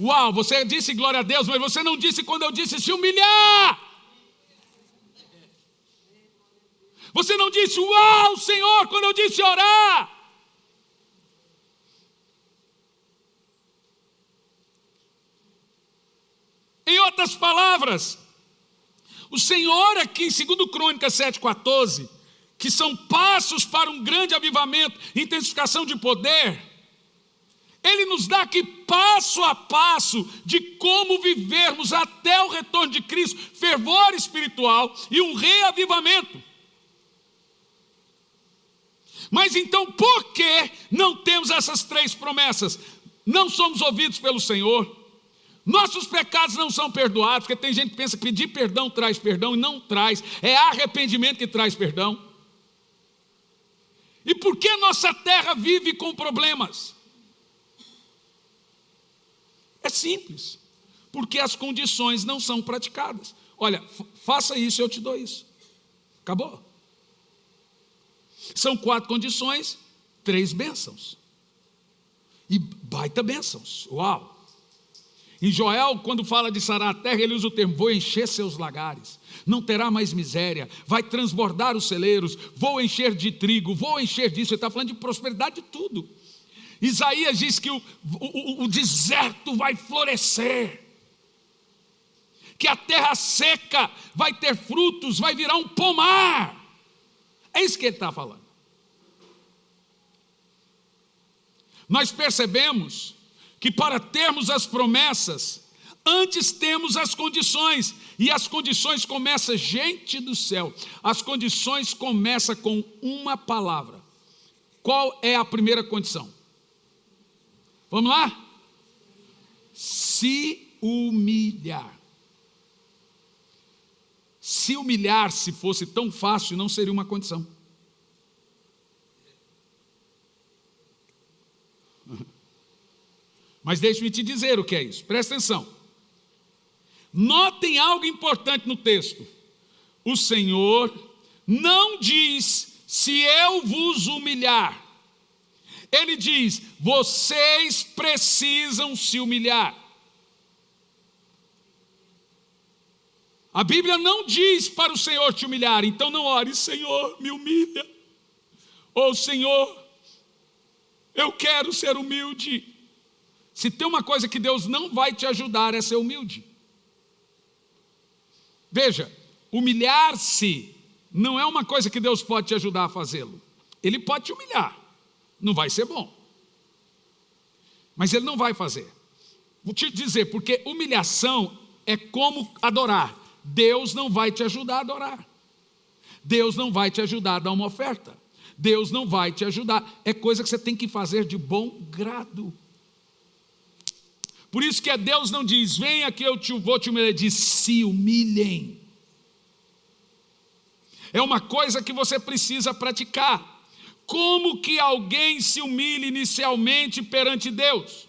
Uau, você disse glória a Deus, mas você não disse quando eu disse se humilhar. Você não disse uau, Senhor, quando eu disse orar. Em outras palavras, o Senhor aqui em 2 Crônicas 7,14, que são passos para um grande avivamento, intensificação de poder, Ele nos dá aqui passo a passo de como vivermos até o retorno de Cristo, fervor espiritual e um reavivamento. Mas então, por que não temos essas 3 promessas? Não somos ouvidos pelo Senhor. Nossos pecados não são perdoados, porque tem gente que pensa que pedir perdão traz perdão, e não traz. É arrependimento que traz perdão. E por que nossa terra vive com problemas? É simples. Porque as condições não são praticadas. Olha, faça isso e eu te dou isso. Acabou. São 4 condições, 3 bênçãos. E baita bênçãos. Uau! Em Joel, quando fala de sarar a terra, ele usa o termo: vou encher seus lagares, não terá mais miséria, vai transbordar os celeiros, vou encher de trigo, vou encher disso. Ele está falando de prosperidade de tudo. Isaías diz que o deserto vai florescer, que a terra seca vai ter frutos, vai virar um pomar. É isso que ele está falando. Nós percebemos que para termos as promessas, antes temos as condições, e as condições começam, gente do céu, as condições começam com uma palavra. Qual é a primeira condição? Vamos lá? Se humilhar. Se humilhar, se fosse tão fácil, não seria uma condição. Mas deixe-me te dizer o que é isso. Presta atenção. Notem algo importante no texto. O Senhor não diz se eu vos humilhar, ele diz, vocês precisam se humilhar. A Bíblia não diz para o Senhor te humilhar, então não ore, Senhor, me humilha. Ou Senhor, eu quero ser humilde. Se tem uma coisa que Deus não vai te ajudar é ser humilde. Veja, humilhar-se não é uma coisa que Deus pode te ajudar a fazê-lo. Ele pode te humilhar, não vai ser bom. Mas Ele não vai fazer. Vou te dizer, porque humilhação é como adorar. Deus não vai te ajudar a adorar. Deus não vai te ajudar a dar uma oferta. Deus não vai te ajudar. É coisa que você tem que fazer de bom grado. Por isso que Deus não diz, vem aqui eu vou te humilhar. Ele diz, se humilhem. É uma coisa que você precisa praticar. Como que alguém se humilha inicialmente perante Deus?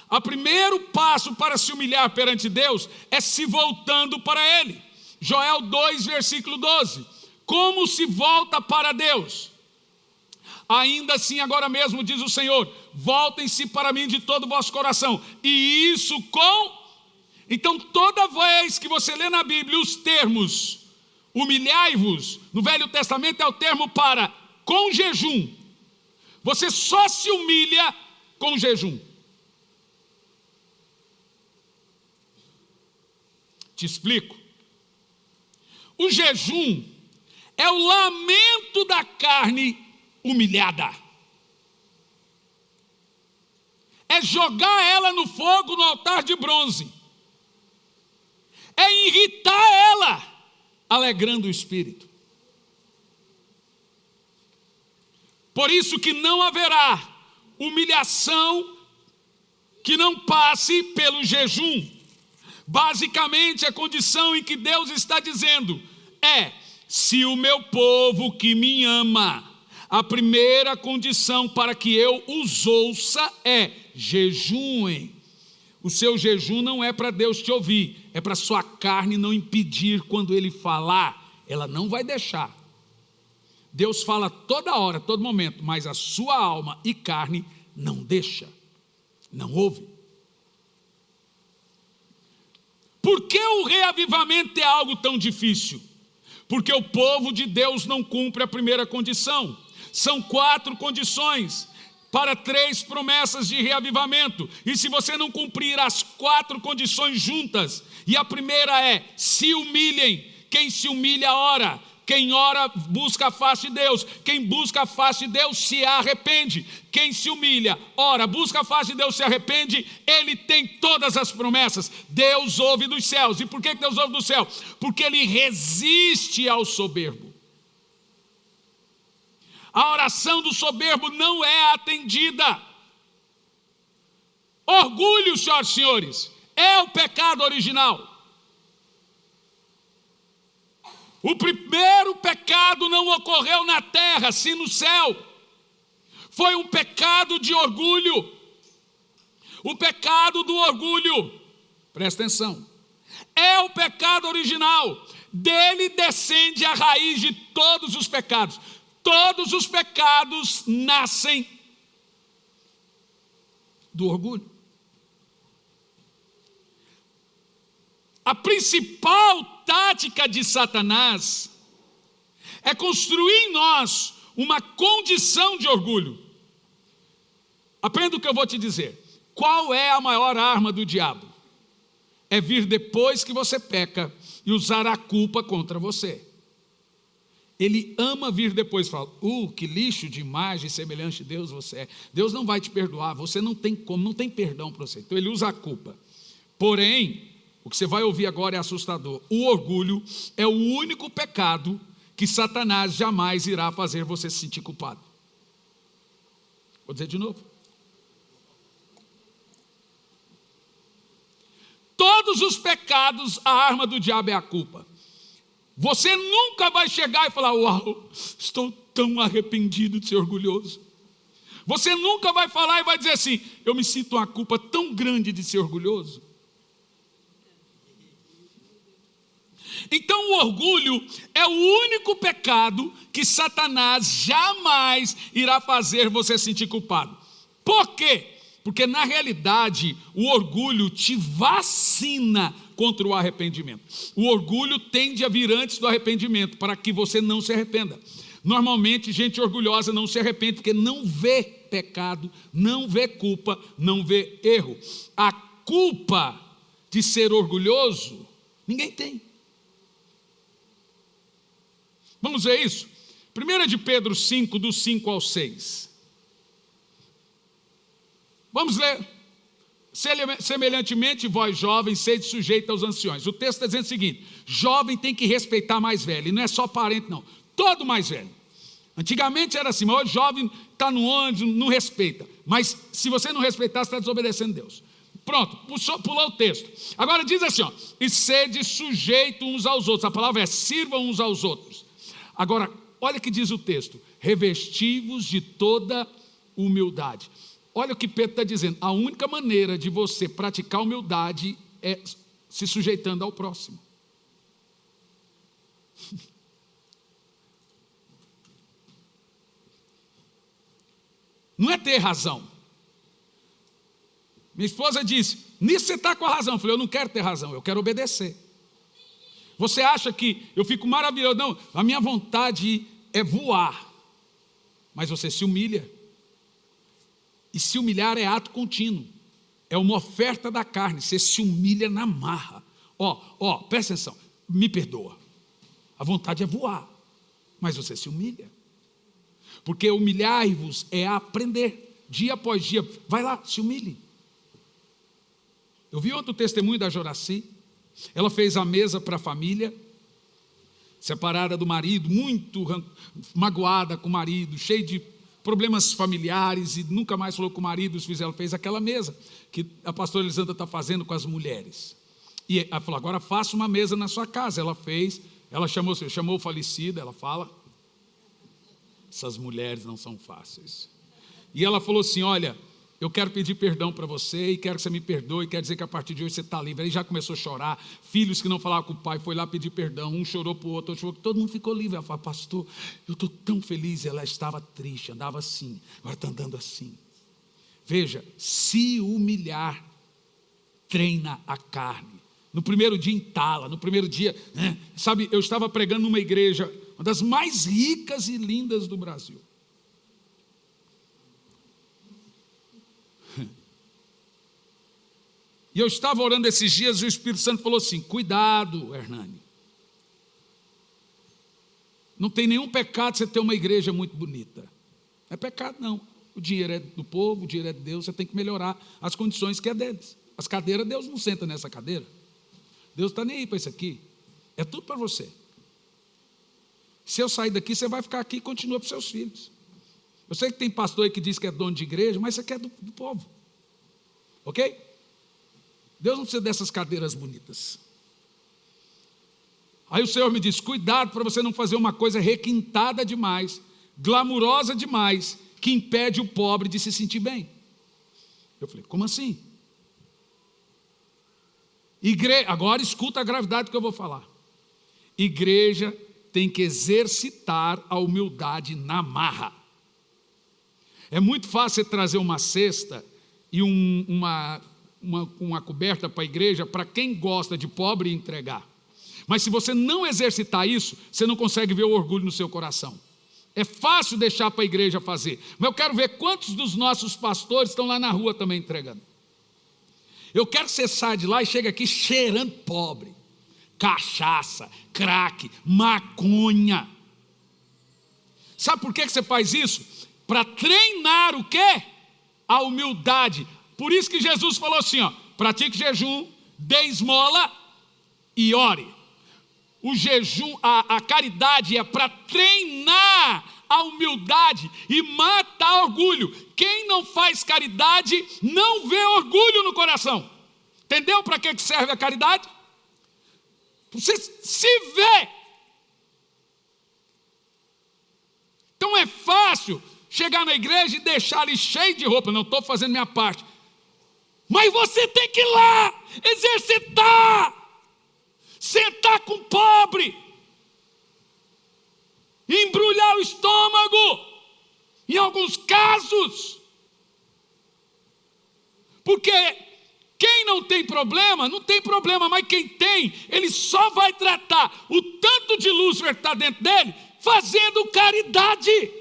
O primeiro passo para se humilhar perante Deus é se voltando para Ele. Joel 2, versículo 12. Como se volta para Deus? Ainda assim, agora mesmo, diz o Senhor, voltem-se para mim de todo o vosso coração. E isso Então, toda vez que você lê na Bíblia os termos, humilhai-vos, no Velho Testamento é o termo para com jejum. Você só se humilha com jejum. Te explico. O jejum é o lamento da carne humilhada. É jogar ela no fogo no altar de bronze. É irritar ela, alegrando o espírito. Por isso que não haverá humilhação que não passe pelo jejum. Basicamente, a condição em que Deus está dizendo é, se o meu povo que me ama, a primeira condição para que eu os ouça é jejuem. O seu jejum não é para Deus te ouvir, é para sua carne não impedir quando Ele falar, ela não vai deixar. Deus fala toda hora, todo momento, mas a sua alma e carne não deixa, não ouve. Por que o reavivamento é algo tão difícil? Porque o povo de Deus não cumpre a primeira condição. São 4 condições para 3 promessas de reavivamento. E se você não cumprir as 4 condições juntas, e a primeira é, se humilhem. Quem se humilha, ora. Quem ora, busca a face de Deus. Quem busca a face de Deus, se arrepende. Quem se humilha, ora, busca a face de Deus, se arrepende, ele tem todas as promessas. Deus ouve dos céus. E por que Deus ouve do céu? Porque Ele resiste ao soberbo. A oração do soberbo não é atendida. Orgulho, senhoras e senhores, é o pecado original. O primeiro pecado não ocorreu na terra, sim no céu. Foi um pecado de orgulho. O pecado do orgulho, presta atenção, é o pecado original. Dele descende a raiz de todos os pecados. Todos os pecados nascem do orgulho. A principal tática de Satanás é construir em nós uma condição de orgulho. Aprenda o que eu vou te dizer. Qual é a maior arma do diabo? É vir depois que você peca e usar a culpa contra você. Ele ama vir depois e falar, que lixo de imagem semelhante de Deus você é. Deus não vai te perdoar, você não tem como, não tem perdão para você. Então ele usa a culpa. Porém, o que você vai ouvir agora é assustador. O orgulho é o único pecado que Satanás jamais irá fazer você se sentir culpado. Vou dizer de novo. Todos os pecados, a arma do diabo é a culpa. Você nunca vai chegar e falar, uau, estou tão arrependido de ser orgulhoso. Você nunca vai falar e vai dizer assim, eu me sinto uma culpa tão grande de ser orgulhoso. Então o orgulho é o único pecado que Satanás jamais irá fazer você sentir culpado. Por quê? Porque na realidade o orgulho te vacina contra o arrependimento. O orgulho tende a vir antes do arrependimento, para que você não se arrependa. Normalmente gente orgulhosa não se arrepende porque não vê pecado, não vê culpa, não vê erro. A culpa de ser orgulhoso, ninguém tem. Vamos ver isso? 1 de Pedro 5, do 5 ao 6. Vamos ler. Semelhantemente, vós jovens, sede sujeitos aos anciões. O texto está dizendo o seguinte: jovem tem que respeitar mais velho, e não é só parente não, todo mais velho. Antigamente era assim, mas hoje jovem está no ônibus, não respeita. Mas se você não respeitar, você está desobedecendo Deus. Pronto, pulou o texto. Agora diz assim, ó, e sede sujeitos uns aos outros. A palavra é sirvam uns aos outros. Agora, olha o que diz o texto: revesti-vos de toda humildade. Olha o que Pedro está dizendo: a única maneira de você praticar humildade é se sujeitando ao próximo. Não é ter razão. Minha esposa disse: nisso você está com a razão. Eu falei: eu não quero ter razão, eu quero obedecer. Você acha que eu fico maravilhoso? Não, a minha vontade é voar. Mas você se humilha. E se humilhar é ato contínuo. É uma oferta da carne. Você se humilha na marra. Presta atenção. Me perdoa. A vontade é voar. Mas você se humilha. Porque humilhar-vos é aprender. Dia após dia. Vai lá, se humilhe. Eu vi outro testemunho da Joraci. Ela fez a mesa para a família, separada do marido, muito magoada com o marido, cheia de problemas familiares, e nunca mais falou com o marido. Ela fez aquela mesa que a pastora Elisandra está fazendo com as mulheres. E ela falou: agora faça uma mesa na sua casa. Ela fez, ela chamou o falecido. Ela fala: essas mulheres não são fáceis. E ela falou assim: olha, eu quero pedir perdão para você e quero que você me perdoe, quero dizer que a partir de hoje você está livre. Aí já começou a chorar. Filhos que não falavam com o pai, foi lá pedir perdão. Um chorou para o outro, chorou, todo mundo ficou livre. Ela falou: pastor, eu estou tão feliz. Ela estava triste, andava assim, agora está andando assim. Veja, se humilhar treina a carne. No primeiro dia entala, no primeiro dia, né? Sabe, eu estava pregando numa igreja, uma das mais ricas e lindas do Brasil. E eu estava orando esses dias e o Espírito Santo falou assim: cuidado, Hernani. Não tem nenhum pecado você ter uma igreja muito bonita. Não é pecado não. O dinheiro é do povo, o dinheiro é de Deus, você tem que melhorar as condições que é deles. As cadeiras, Deus não senta nessa cadeira. Deus está nem aí para isso aqui. É tudo para você. Se eu sair daqui, você vai ficar aqui e continua para os seus filhos. Eu sei que tem pastor aí que diz que é dono de igreja, mas isso aqui é do povo. Ok? Deus não precisa dessas cadeiras bonitas. Aí o Senhor me diz: cuidado para você não fazer uma coisa requintada demais, glamurosa demais, que impede o pobre de se sentir bem. Eu falei: como assim? Agora escuta a gravidade que eu vou falar. Igreja tem que exercitar a humildade na marra. É muito fácil você trazer uma cesta e uma coberta para a igreja, para quem gosta de pobre, entregar. Mas se você não exercitar isso, você não consegue ver o orgulho no seu coração. É fácil deixar para a igreja fazer, mas eu quero ver quantos dos nossos pastores estão lá na rua também entregando. Eu quero que você saia de lá e chegue aqui cheirando pobre, cachaça, crack, maconha. Sabe por que você faz isso? Para treinar o quê? A humildade. Por isso que Jesus falou assim, ó: pratique jejum, dê esmola e ore. O jejum, a caridade é para treinar a humildade e matar orgulho. Quem não faz caridade não vê orgulho no coração. Entendeu para que serve a caridade? Você se vê. Então é fácil chegar na igreja e deixar ali cheio de roupa. Não estou fazendo minha parte. Mas você tem que ir lá, exercitar, sentar brigar com o pobre, embrulhar o estômago, em alguns casos. Porque quem não tem problema, não tem problema, mas quem tem, ele só vai tratar o tanto de Lúcifer que está dentro dele, fazendo caridade.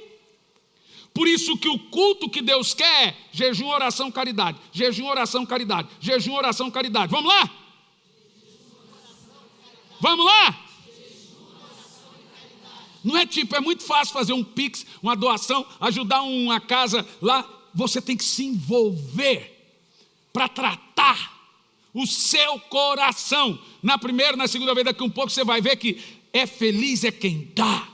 Por isso que o culto que Deus quer é jejum, oração, caridade. Jejum, oração, caridade. Jejum, oração, caridade. Vamos lá? Vamos lá? Não é tipo, é muito fácil fazer um pix, uma doação, ajudar uma casa lá. Você tem que se envolver para tratar o seu coração. Na primeira, na segunda vez, daqui um pouco você vai ver que é feliz é quem dá.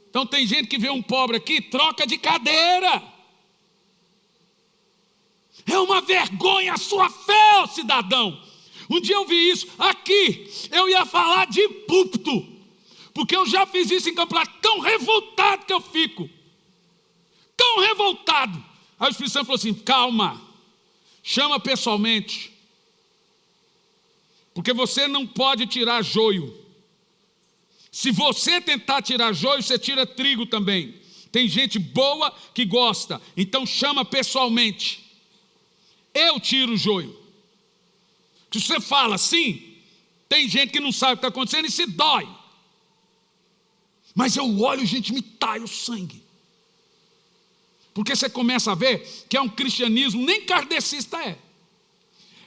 Então tem gente que vê um pobre aqui, troca de cadeira. É uma vergonha a sua fé, ó cidadão. Um dia eu vi isso aqui, eu ia falar de púlpito, porque eu já fiz isso em Campo Largo, tão revoltado que eu fico. Tão revoltado. Aí o Espírito Santo falou assim, calma, chama pessoalmente, porque você não pode tirar joio. Se você tentar tirar joio, você tira trigo também. Tem gente boa que gosta, então chama pessoalmente. Eu tiro o joio. Se você fala assim, tem gente que não sabe o que está acontecendo e se dói. Mas eu olho, gente, me talha o sangue. Porque você começa a ver que é um cristianismo, nem kardecista é.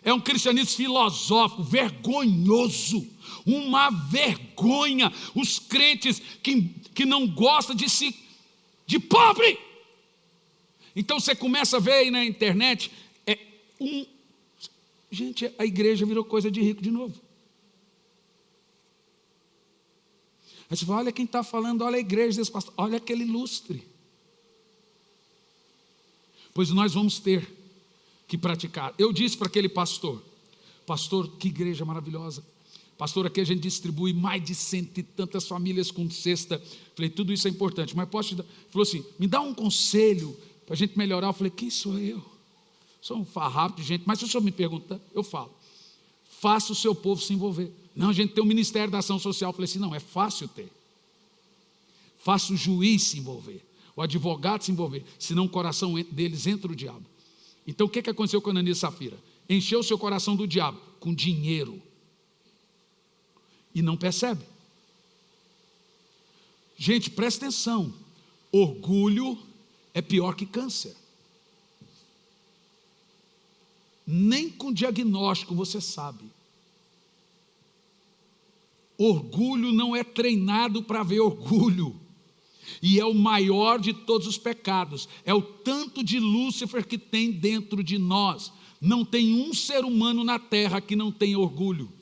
É um cristianismo filosófico, vergonhoso. Uma vergonha. Os crentes que não gostam de pobre. Então você começa a ver aí na internet, gente, a igreja virou coisa de rico de novo. Aí você fala, olha quem está falando, olha a igreja desse pastor, olha aquele ilustre. Pois nós vamos ter que praticar. Eu disse para aquele pastor, que igreja maravilhosa. Pastor, aqui a gente distribui mais de 100 e tantas famílias com cesta. Falei, tudo isso é importante, mas posso te dar? Falou assim, me dá um conselho para a gente melhorar. Eu falei, quem sou eu? Sou um farrapo de gente, mas se o senhor me pergunta, eu falo. Faça o seu povo se envolver. Não, a gente tem o Ministério da Ação Social. Eu falei assim, não, é fácil ter. Faça o juiz se envolver, o advogado se envolver, senão o coração deles entra o diabo. Então o que aconteceu com Ananias e Safira? Encheu o seu coração do diabo com dinheiro. E não percebe. Gente, presta atenção. Orgulho é pior que câncer. Nem com diagnóstico você sabe. Orgulho não é treinado para ver orgulho. E é o maior de todos os pecados. É o tanto de Lúcifer que tem dentro de nós. Não tem um ser humano na terra que não tem orgulho.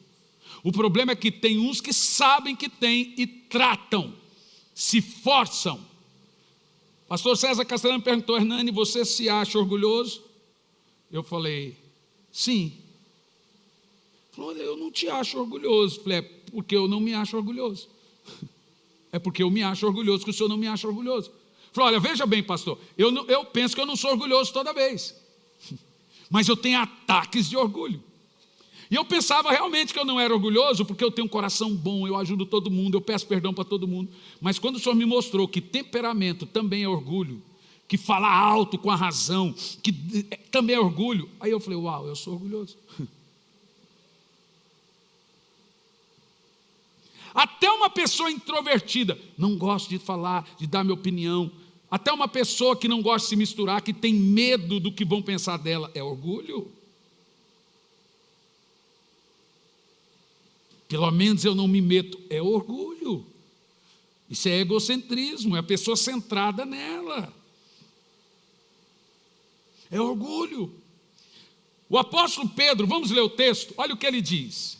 O problema é que tem uns que sabem que tem e tratam, se forçam. Pastor César Castelhano perguntou, Hernani, você se acha orgulhoso? Eu falei, sim. Ele falou, olha, eu não te acho orgulhoso. Eu falei, é porque eu não me acho orgulhoso. É porque eu me acho orgulhoso que o senhor não me acha orgulhoso. Ele falou, olha, veja bem, pastor, eu penso que eu não sou orgulhoso toda vez. Mas eu tenho ataques de orgulho. E eu pensava realmente que eu não era orgulhoso, porque eu tenho um coração bom, eu ajudo todo mundo, eu peço perdão para todo mundo. Mas quando o Senhor me mostrou que temperamento também é orgulho, que falar alto com a razão, que também é orgulho, aí eu falei, uau, eu sou orgulhoso. Até uma pessoa introvertida, não gosta de falar, de dar minha opinião. Até uma pessoa que não gosta de se misturar, que tem medo do que vão pensar dela, é orgulho. Pelo menos eu não me meto, é orgulho. Isso é egocentrismo, é a pessoa centrada nela. É orgulho. O apóstolo Pedro, vamos ler o texto, olha o que ele diz.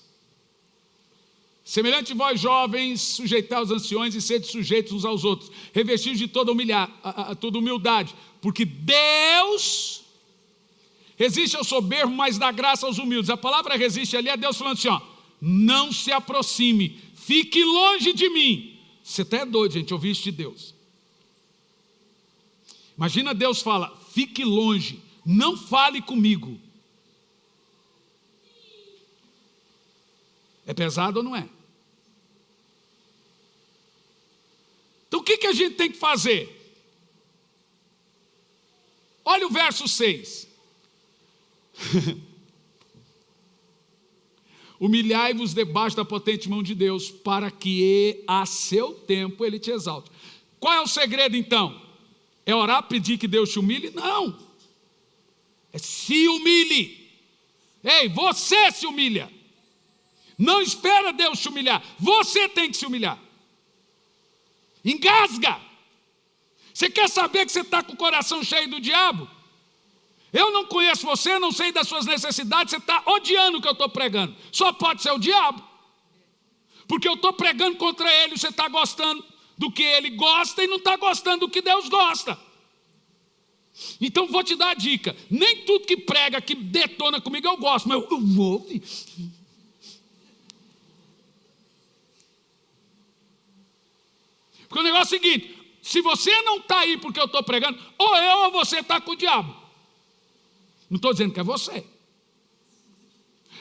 Semelhante vós jovens, sujeitai aos anciões e sede sujeitos uns aos outros, revestidos de toda humildade, porque Deus resiste ao soberbo, mas dá graça aos humildes. A palavra resiste ali é Deus falando assim, ó, não se aproxime, fique longe de mim. Você até é doido, gente, ouvir isso de Deus. Imagina Deus fala, fique longe, não fale comigo. É pesado ou não é? Então o que a gente tem que fazer? Olha o verso 6. Humilhai-vos debaixo da potente mão de Deus, para que a seu tempo Ele te exalte. Qual é o segredo então? É orar, pedir que Deus te humilhe? Não. É se humilhe. Ei, você se humilha. Não espera Deus te humilhar. Você tem que se humilhar. Engasga. Você quer saber que você está com o coração cheio do diabo? Eu não conheço você, não sei das suas necessidades, você está odiando o que eu estou pregando. Só pode ser o diabo. Porque eu estou pregando contra ele, você está gostando do que ele gosta e não está gostando do que Deus gosta. Então vou te dar a dica. Nem tudo que prega, que detona comigo eu gosto, mas eu vou ouvir. Porque o negócio é o seguinte, se você não está aí porque eu estou pregando, ou eu ou você está com o diabo. Não estou dizendo que é você.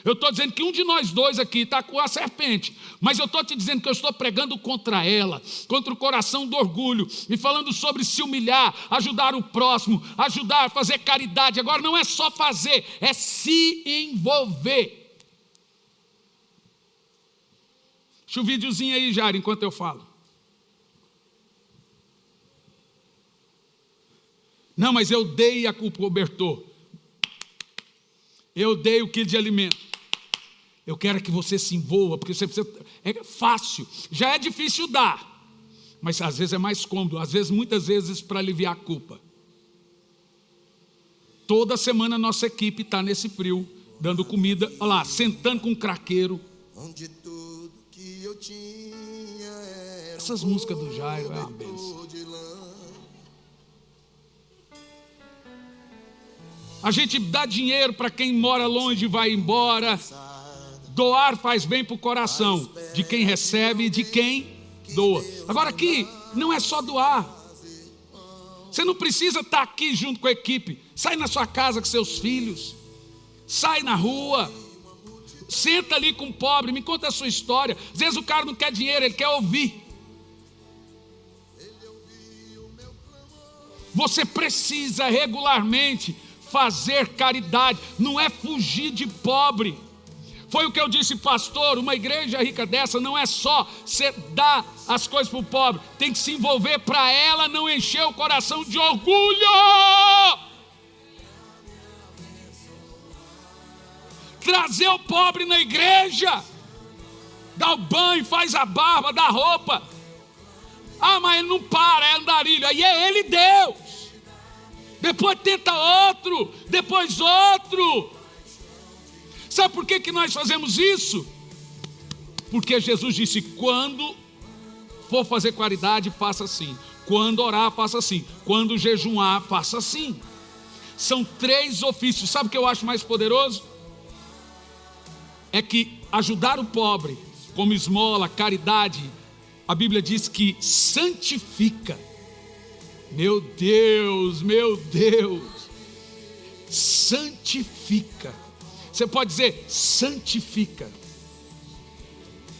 Eu estou dizendo que um de nós dois aqui está com a serpente. Mas eu estou te dizendo que eu estou pregando contra ela, contra o coração do orgulho, e falando sobre se humilhar, ajudar o próximo, ajudar, fazer caridade. Agora não é só fazer, é se envolver. Deixa o videozinho aí, Jair, enquanto eu falo. Não, mas eu dei a cobertor. Eu dei o quilo de alimento. Eu quero que você se envolva, porque você precisa. É fácil, já é difícil dar, mas às vezes é mais cômodo, muitas vezes para aliviar a culpa. Toda semana a nossa equipe está nesse frio, dando comida, olha lá, sentando com um craqueiro. Onde tudo que eu tinha era essas músicas do Jairo é uma benção. A gente dá dinheiro para quem mora longe e vai embora. Doar faz bem para o coração de quem recebe e de quem doa. Agora aqui, não é só doar. Você não precisa estar aqui junto com a equipe. Sai na sua casa com seus filhos. Sai na rua. Senta ali com o pobre, me conta a sua história. Às vezes o cara não quer dinheiro, ele quer ouvir. Você precisa regularmente fazer caridade, não é fugir de pobre. Foi o que eu disse, pastor, uma igreja rica dessa não é só você dar as coisas para o pobre, tem que se envolver para ela não encher o coração de orgulho. Trazer o pobre na igreja, dá o banho, faz a barba, dá a roupa. Ah, mas ele não para, é andarilho, aí é ele Deus. Depois tenta outro, depois outro. Sabe por que nós fazemos isso? Porque Jesus disse, quando for fazer caridade, faça assim. Quando orar, faça assim. Quando jejuar, faça assim. São 3 ofícios. Sabe o que eu acho mais poderoso? É que ajudar o pobre, como esmola, caridade, a Bíblia diz que santifica. Meu Deus, santifica. Você pode dizer, santifica.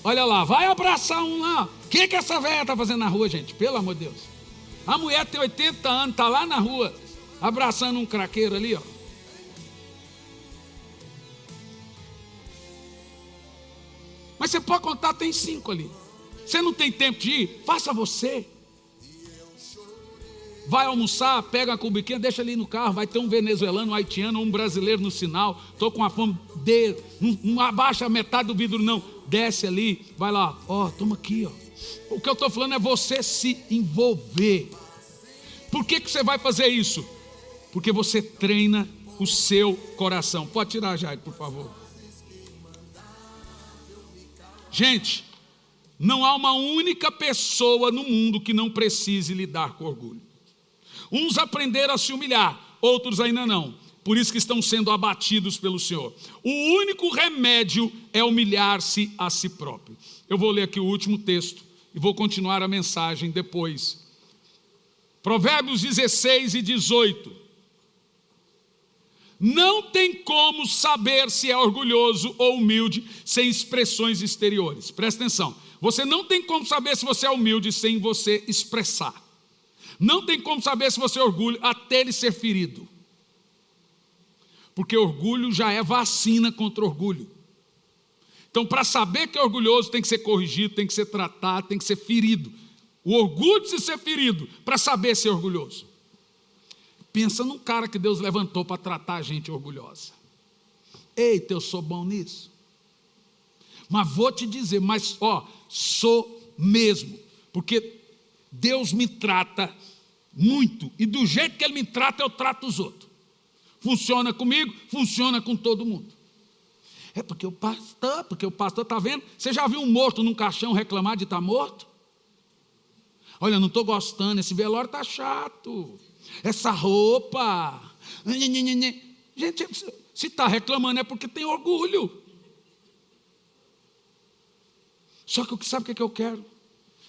Olha lá, vai abraçar um lá. O que essa velha está fazendo na rua, gente? Pelo amor de Deus. A mulher tem 80 anos, está lá na rua, abraçando um craqueiro ali, ó. Mas você pode contar, tem 5 ali. Você não tem tempo de ir? Faça você. Vai almoçar, pega a cubiquinha, deixa ali no carro, vai ter um venezuelano, um haitiano, um brasileiro no sinal, estou com a fome, não abaixa a metade do vidro não, desce ali, vai lá, ó, toma aqui, ó. O que eu estou falando é você se envolver. Por que você vai fazer isso? Porque você treina o seu coração. Pode tirar, Jair, por favor. Gente, não há uma única pessoa no mundo que não precise lidar com orgulho. Uns aprenderam a se humilhar, outros ainda não. Por isso que estão sendo abatidos pelo Senhor. O único remédio é humilhar-se a si próprio. Eu vou ler aqui o último texto e vou continuar a mensagem depois. Provérbios 16 e 18. não tem como saber se é orgulhoso ou humilde sem expressões exteriores. Presta atenção. Você não tem como saber se você é humilde sem você expressar. Não tem como saber se você é orgulho até ele ser ferido. Porque orgulho já é vacina contra orgulho. Então, para saber que é orgulhoso, tem que ser corrigido, tem que ser tratado, tem que ser ferido. O orgulho precisa ser ferido para saber ser orgulhoso. Pensa num cara que Deus levantou para tratar a gente orgulhosa. Eita, eu sou bom nisso. Mas vou te dizer, sou mesmo. Porque Deus me trata muito. E do jeito que Ele me trata, eu trato os outros. Funciona comigo, funciona com todo mundo. É porque o pastor está vendo. Você já viu um morto num caixão reclamar de estar morto? Olha, não estou gostando, esse velório está chato. Essa roupa. Gente, se está reclamando é porque tem orgulho. Só que sabe o que eu quero?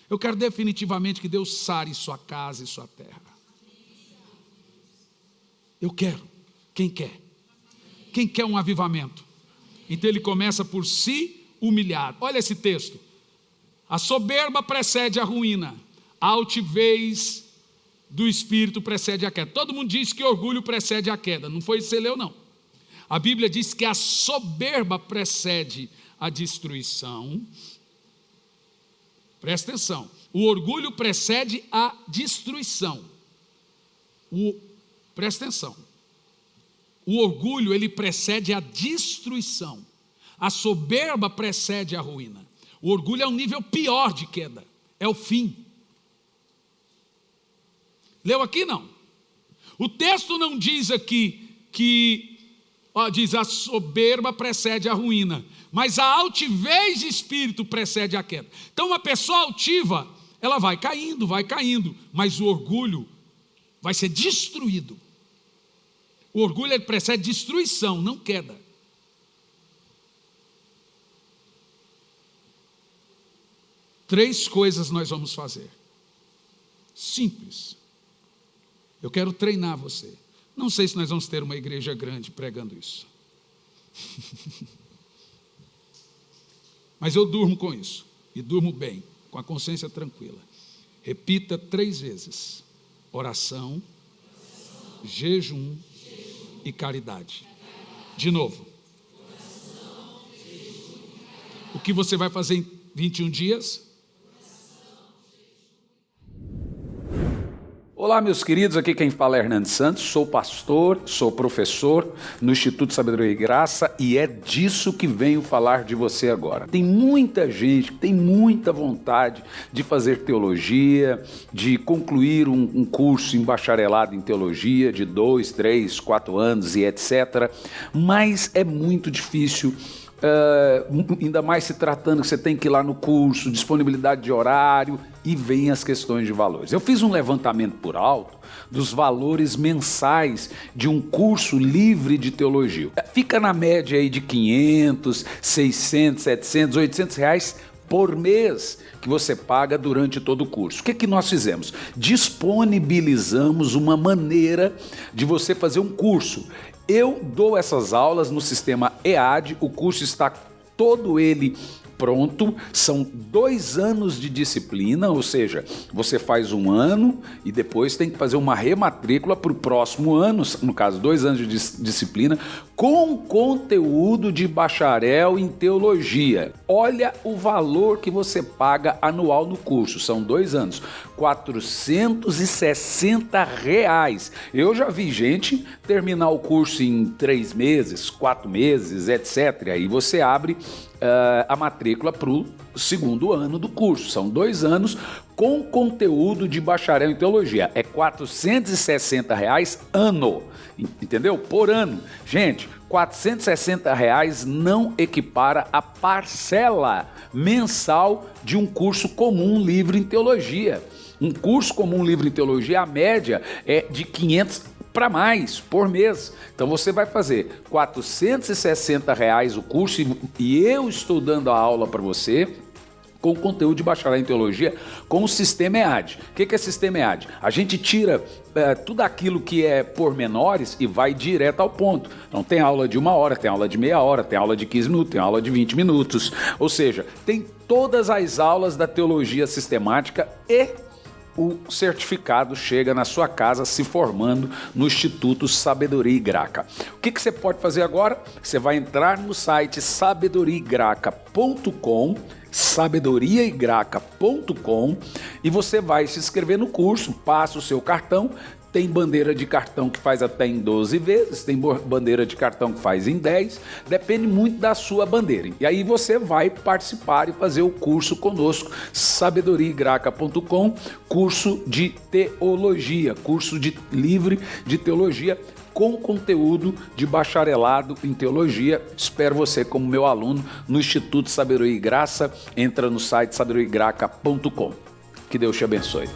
Eu quero definitivamente que Deus sare sua casa e sua terra. Eu quero. Quem quer? Quem quer um avivamento? Então ele começa por se humilhar. Olha esse texto. A soberba precede a ruína. A altivez do espírito precede a queda. Todo mundo diz que orgulho precede a queda. Não foi isso que você leu, não. A Bíblia diz que a soberba precede a destruição. Presta atenção. O orgulho precede a destruição. Presta atenção. O orgulho, ele precede a destruição. A soberba precede a ruína. O orgulho é um nível pior de queda. É o fim. Leu aqui, não? O texto não diz aqui diz a soberba precede a ruína, mas a altivez de espírito precede a queda. Então uma pessoa altiva, ela vai caindo, mas o orgulho vai ser destruído. O orgulho ele precede destruição, não queda. Três coisas nós vamos fazer. Simples. Eu quero treinar você. Não sei se nós vamos ter uma igreja grande pregando isso. Mas eu durmo com isso. E durmo bem, com a consciência tranquila. Repita 3 vezes. Oração, jejum e caridade. De novo. O que você vai fazer em 21 dias? Olá, meus queridos, aqui quem fala é Hernandes Santos, sou pastor, sou professor no Instituto Sabedoria e Graça e é disso que venho falar de você agora. Tem muita gente que tem muita vontade de fazer teologia, de concluir um curso em bacharelado em teologia de 2, 3, 4 anos e etc., mas é muito difícil. Ainda mais se tratando que você tem que ir lá no curso, disponibilidade de horário e vem as questões de valores. Eu fiz um levantamento por alto dos valores mensais de um curso livre de teologia. Fica na média aí de 500, 600, 700, 800 reais por mês que você paga durante todo o curso. O que nós fizemos? Disponibilizamos uma maneira de você fazer um curso. Eu dou essas aulas no sistema EAD, o curso está todo ele pronto, são 2 anos de disciplina, ou seja, você faz 1 ano e depois tem que fazer uma rematrícula para o próximo ano, no caso 2 anos de disciplina, com conteúdo de bacharel em teologia. Olha o valor que você paga anual no curso, são 2 anos, R$460. Eu já vi gente terminar o curso em 3 meses, 4 meses, etc. Aí você abre a matrícula para o 2º ano do curso. São 2 anos com conteúdo de bacharel em teologia. É R$460 ano, entendeu? Por ano. Gente, R$460 não equipara a parcela mensal de um curso comum livre em teologia. Um curso comum livre em teologia, a média é de 500 para mais por mês. Então você vai fazer R$460 o curso e eu estou dando a aula para você com conteúdo de bacharel em teologia com o sistema EAD. O que é sistema EAD? A gente tira tudo aquilo que é pormenores e vai direto ao ponto. Então tem aula de 1 hora, tem aula de meia hora, tem aula de 15 minutos, tem aula de 20 minutos. Ou seja, tem todas as aulas da teologia sistemática e o certificado chega na sua casa se formando no Instituto Sabedoria e Graca. O que você pode fazer agora? Você vai entrar no site sabedoriaigraca.com, sabedoriaigraca.com, e você vai se inscrever no curso, passa o seu cartão. Tem bandeira de cartão que faz até em 12 vezes, tem bandeira de cartão que faz em 10, depende muito da sua bandeira. E aí você vai participar e fazer o curso conosco, sabedoriaigraca.com, curso de teologia, curso livre de teologia, com conteúdo de bacharelado em teologia. Espero você como meu aluno no Instituto Sabedoria e Graça. Entra no site sabedoriaigraca.com. Que Deus te abençoe.